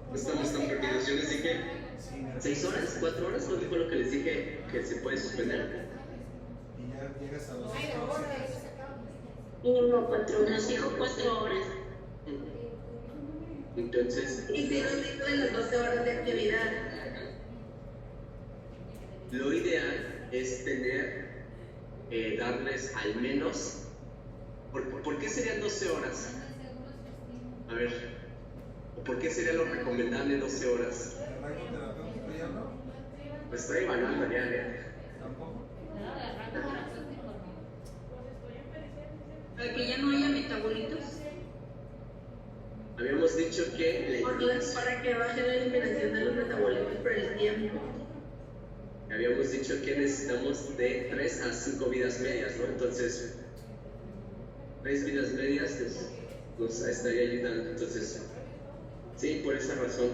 No estamos tan perdidos. Yo les dije 6 horas, 4 horas, ¿no dijo lo que les dije que se puede suspender? Y ya llegas a 12 horas. Mínimo 4 horas. Nos dijo 4 horas. Entonces, Y si nos dicen las 12 horas de actividad. Lo ideal es darles al menos ¿Por qué serían 12 horas? A ver, ¿por qué sería lo recomendable 12 horas? ¿El rango terapéutico ya no? Pues estoy evaluando ya. ¿Tampoco? Para que ya no haya metabolitos. Habíamos dicho que Para que baje la eliminación de los metabolitos por el tiempo. habíamos dicho que necesitamos de 3 a 5 vidas medias, ¿no? Entonces, 3 vidas medias nos estaría ayudando. Entonces, sí, por esa razón,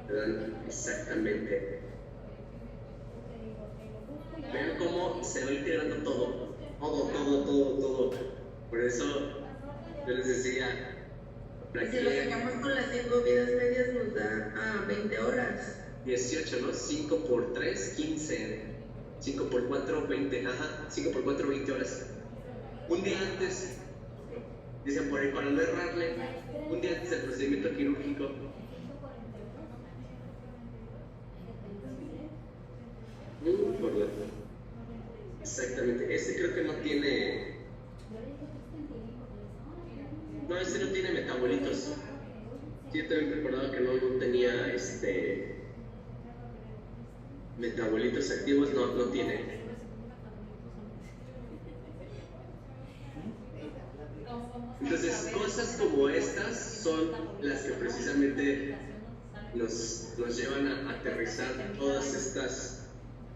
¿verdad? Exactamente. Vean cómo se va integrando todo. Por eso yo les decía, Si lo sacamos con las 5 vidas medias nos da a 20 horas. 18, ¿no? 5 por 3, 15. 5 por 4, 20. Ajá, 5 por 4, 20 horas. Un día antes, dicen por ahí, para no errarle, un día antes del procedimiento quirúrgico. Exactamente, este creo que no tiene. No, este no tiene metabolitos. Sí, yo también recordaba que no tenía metabolitos activos, no tiene. Entonces, cosas como estas son las que precisamente nos llevan a aterrizar todas estas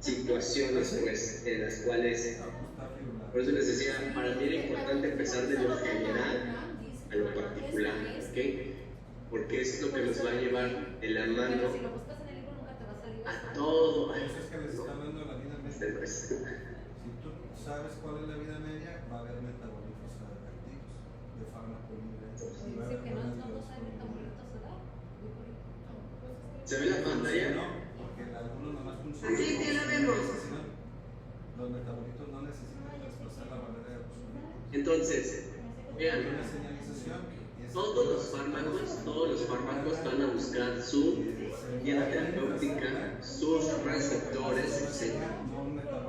situaciones, pues, en las cuales, por eso les decía, para mí era importante empezar de lo general a lo particular, ¿ok? Porque es lo que nos va a llevar de la mano a todo. Eso es que les está hablando de la vida media. Si tú sabes cuál es la vida media, va a haber metabolitos activos de fármaco libre. ¿Se ve la pantalla? No, porque algunos nomás funcionan. Sí, la vemos. Los metabolitos no necesitan traspasar la barrera de oxígeno. Entonces, vean, Hay una señalización. todos los fármacos van a buscar su guía terapéutica, sus receptores, ¿sí?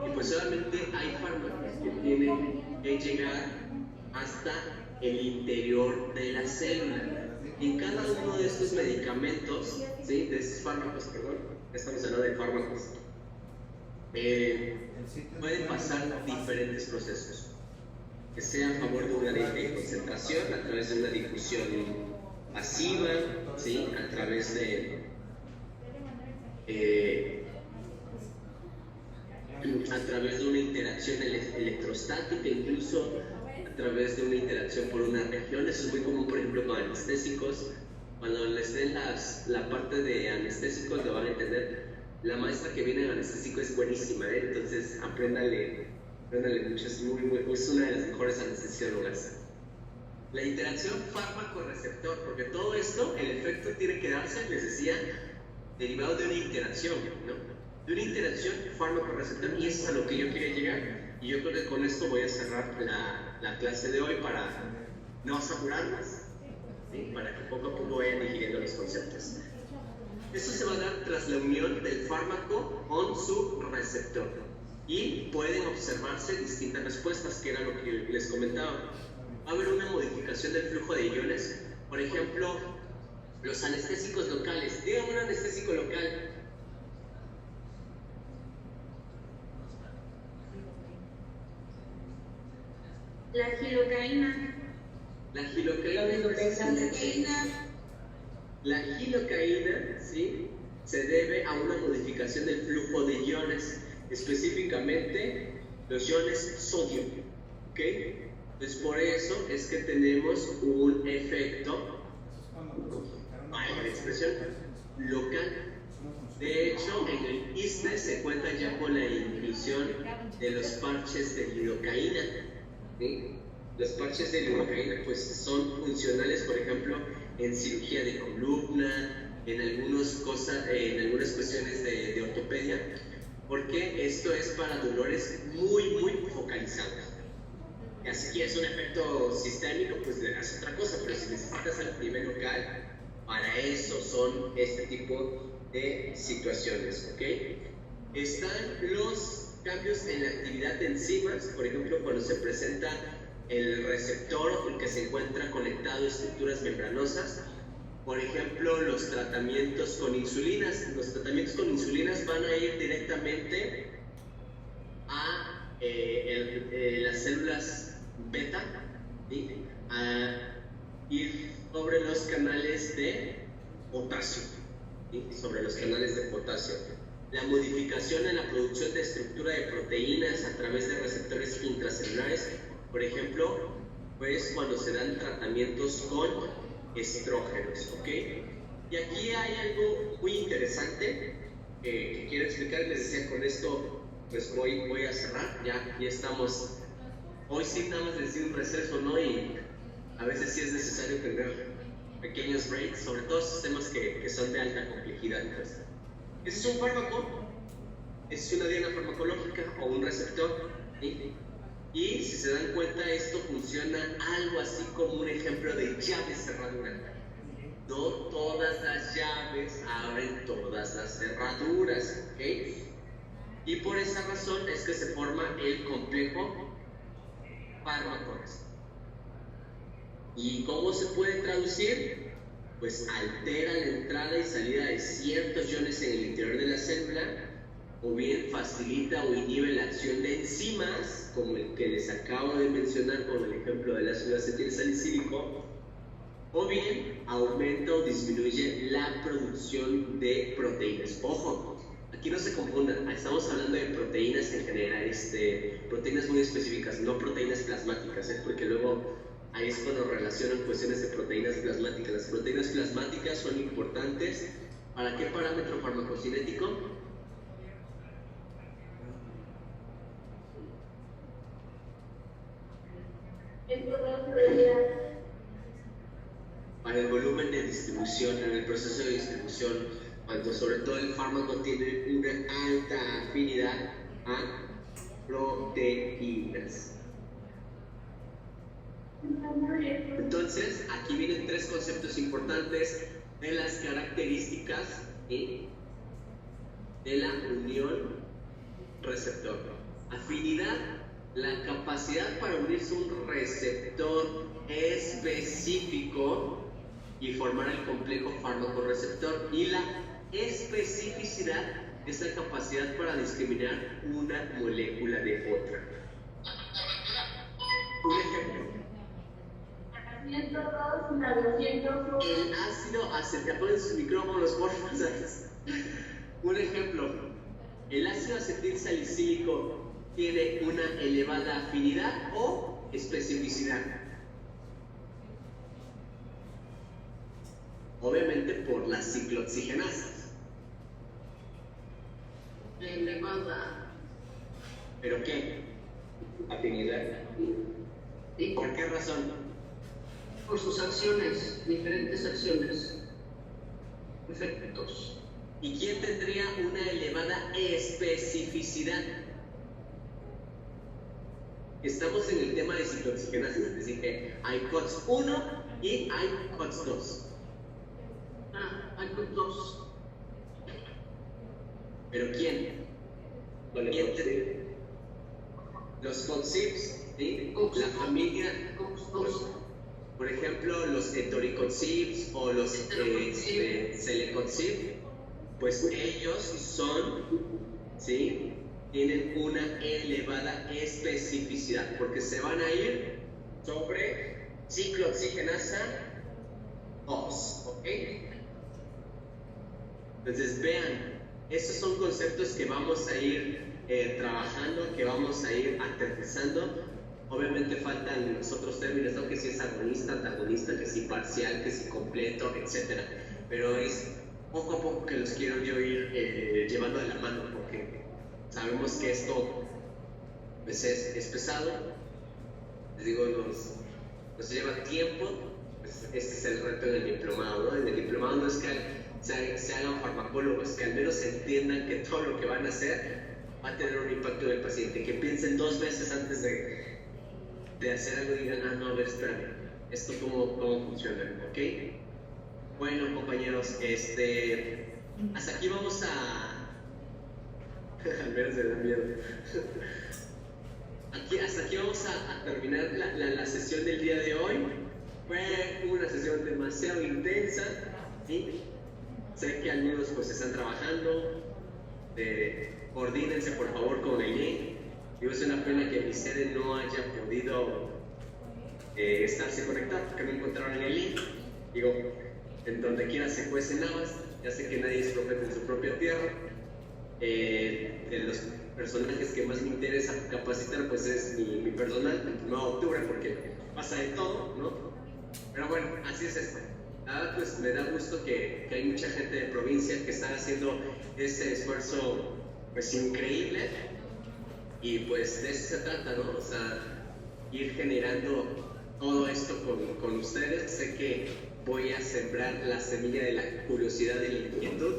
Y pues solamente hay fármacos que tienen que llegar hasta el interior de la célula. Y en cada uno de estos medicamentos, ¿sí? De estos fármacos, perdón, estamos hablando de fármacos, pueden pasar diferentes procesos, que sea a favor de una concentración, a través de una difusión pasiva, ¿sí? A través de una interacción electrostática, incluso a través de una interacción por una región. Eso es muy común, por ejemplo, con anestésicos. Cuando les den la parte de anestésicos, lo van a entender. La maestra que viene en anestésico es buenísima, entonces apréndale mucho, es una de las mejores anestesiólogas. La interacción fármaco-receptor, porque todo esto, el efecto tiene que darse, les decía, derivado de una interacción, ¿no? De una interacción fármaco-receptor, y eso es a lo que yo quería llegar. Y yo creo que con esto voy a cerrar la clase de hoy para no saturarlas, ¿sí? Para que poco a poco vayan digiriendo los conceptos. Esto se va a dar tras la unión del fármaco con su receptor. Y pueden observarse distintas respuestas, que era lo que les comentaba. Va a haber una modificación del flujo de iones. Por ejemplo, los anestésicos locales. Dígame un anestésico local. La gilocaína. La gilocaína, ¿sí? Se debe a una modificación del flujo de iones, específicamente los iones sodio, ¿ok? Entonces por eso es que tenemos un efecto, vaya la expresión, local. De hecho, en el ISSSTE se cuenta ya con la inclusión de los parches de lidocaína, ¿sí? Los parches de lidocaína pues son funcionales, por ejemplo, en cirugía de columna, en algunas cuestiones de ortopedia, porque esto es para dolores muy focalizados. Así que es un efecto sistémico, pues le das otra cosa, pero si necesitas al nivel local, para eso son este tipo de situaciones, ¿ok? Están los cambios en la actividad de enzimas, por ejemplo, cuando se presenta el receptor que se encuentra conectado a estructuras membranosas. Por ejemplo, los tratamientos con insulinas. Los tratamientos con insulinas van a ir directamente a las células beta, ¿sí? A ir sobre los canales de potasio, ¿sí? Sobre los canales de potasio. La modificación en la producción de estructura de proteínas a través de receptores intracelulares, por ejemplo, pues cuando se dan tratamientos con estrógenos, ¿ok? Y aquí hay algo muy interesante que quiero explicar. Les decía, con esto pues voy a cerrar, ya estamos. Hoy sí nada más decir un receso, ¿no? Y a veces sí es necesario tener pequeños breaks, sobre todo sistemas que son de alta complejidad. Pues. Ese es un fármaco, es una diana farmacológica o un receptor, ¿sí? Y si se dan cuenta, esto funciona algo así como un ejemplo de llave cerradura. No todas las llaves abren todas las cerraduras, ¿ok? Y por esa razón es que se forma el complejo fármaco. ¿Y cómo se puede traducir? Pues altera la entrada y salida de ciertos iones en el interior de la célula, o bien facilita o inhibe la acción de enzimas, como el que les acabo de mencionar con el ejemplo del ácido acetilsalicílico, o bien aumenta o disminuye la producción de proteínas. Ojo, aquí no se confundan, estamos hablando de proteínas en general, proteínas muy específicas, no proteínas plasmáticas, porque luego ahí es cuando relacionan cuestiones de proteínas plasmáticas. Las proteínas plasmáticas son importantes. ¿Para qué parámetro farmacocinético? Para el volumen de distribución, en el proceso de distribución, cuando sobre todo el fármaco tiene una alta afinidad a proteínas. Entonces, aquí vienen tres conceptos importantes de las características de la unión receptor. Afinidad, la capacidad para unirse a un receptor específico y formar el complejo fármaco-receptor. Y la especificidad es la capacidad para discriminar una molécula de otra. Un ejemplo. El ácido acetil, ponen sus micrófonos, por favor. Un ejemplo. El ácido acetilsalicílico tiene una elevada afinidad o especificidad. Obviamente por las ciclooxigenasas. Elevada. ¿Pero qué? Afinidad. ¿Y por qué razón? Por sus acciones, diferentes acciones, efectos. ¿Y quién tendría una elevada especificidad? Estamos en el tema de ciclooxigenasas, es decir, que hay COX 1 y hay COX 2. Hay COX 2. ¿Pero quién? ¿Quién tendría? Los COXIPs, ¿sí? La familia COX 2. Por ejemplo, los etoricoxips o los celecoxip, pues ellos son, ¿sí? Tienen una elevada especificidad porque se van a ir sobre ciclooxigenasa 2, ¿ok? Entonces vean, esos son conceptos que vamos a ir trabajando, que vamos a ir aterrizando. Obviamente faltan los otros términos, ¿no? Que si es agonista, antagonista, que si parcial, que si completo, etc. Pero es poco a poco que los quiero yo ir llevando de la mano, porque sabemos que esto pues es pesado. Les digo, nos lleva tiempo. Pues este es el reto del diplomado, ¿no? En el diplomado no es que se hagan farmacólogos, que al menos entiendan que todo lo que van a hacer va a tener un impacto en el paciente, que piensen 2 veces antes de hacer algo y digan, no, a ver, espérame, ¿esto cómo funciona? ¿Ok? Bueno, compañeros, hasta aquí vamos a... al menos me da miedo. A hasta aquí vamos a terminar la sesión del día de hoy. Fue una sesión demasiado intensa, ¿sí? Sé que algunos pues están trabajando. Coordínense por favor con el link. Digo, es una pena que mi sede no haya podido estarse conectado porque no encontraron en el link. Digo, en donde quiera se cuecen habas. Ya sé que nadie es profeta en su propia tierra. De los personajes que más me interesa capacitar pues es mi personal, el 9 de octubre, porque pasa de todo, ¿no? Pero bueno, así es esto. Pues me da gusto que hay mucha gente de provincia que está haciendo ese esfuerzo pues increíble, y pues de eso se trata, ¿no? O sea, ir generando todo esto con ustedes. Sé que voy a sembrar la semilla de la curiosidad y la inquietud,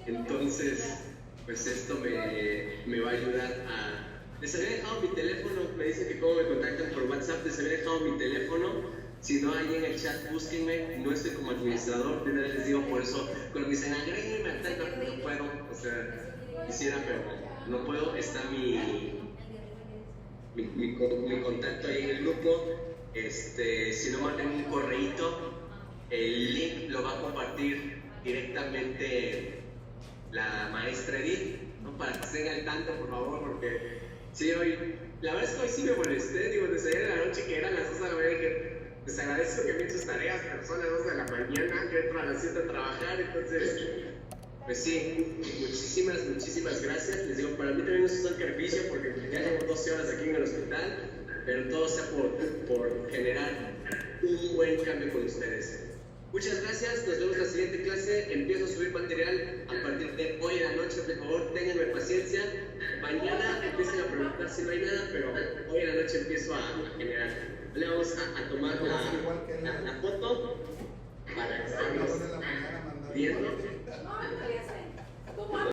entonces pues esto me va a ayudar a... Les había dejado mi teléfono, me dicen que cómo me contactan por WhatsApp. Les había dejado mi teléfono. Si no, ahí en el chat búsquenme. No estoy como administrador, de una vez les digo, por eso cuando me dicen agréguenme al tal, no puedo, o sea, quisiera, pero no puedo. Está mi contacto ahí en el grupo. Si no, manden un correíto, el link lo va a compartir directamente la maestra Edith, ¿no? Para que estén al tanto, por favor, porque sí, hoy, la verdad es que hoy sí me molesté. Digo, desde ayer de la noche, que eran las 2 de la mañana, dije, les agradezco que me sus tareas, pero son las 2 de la mañana, que entro a las 7 a trabajar. Entonces, pues sí, muchísimas gracias. Les digo, para mí también es un sacrificio porque ya llevo 12 horas aquí en el hospital, pero todo sea por generar un buen cambio con ustedes. Muchas gracias, nos vemos en la siguiente clase. Empiezo a subir material a partir de hoy en la noche, por favor, ténganme paciencia. Mañana empiecen a preguntar si no hay nada, pero hoy en la noche empiezo a generar. Le vamos a tomar la foto para que estemos viendo.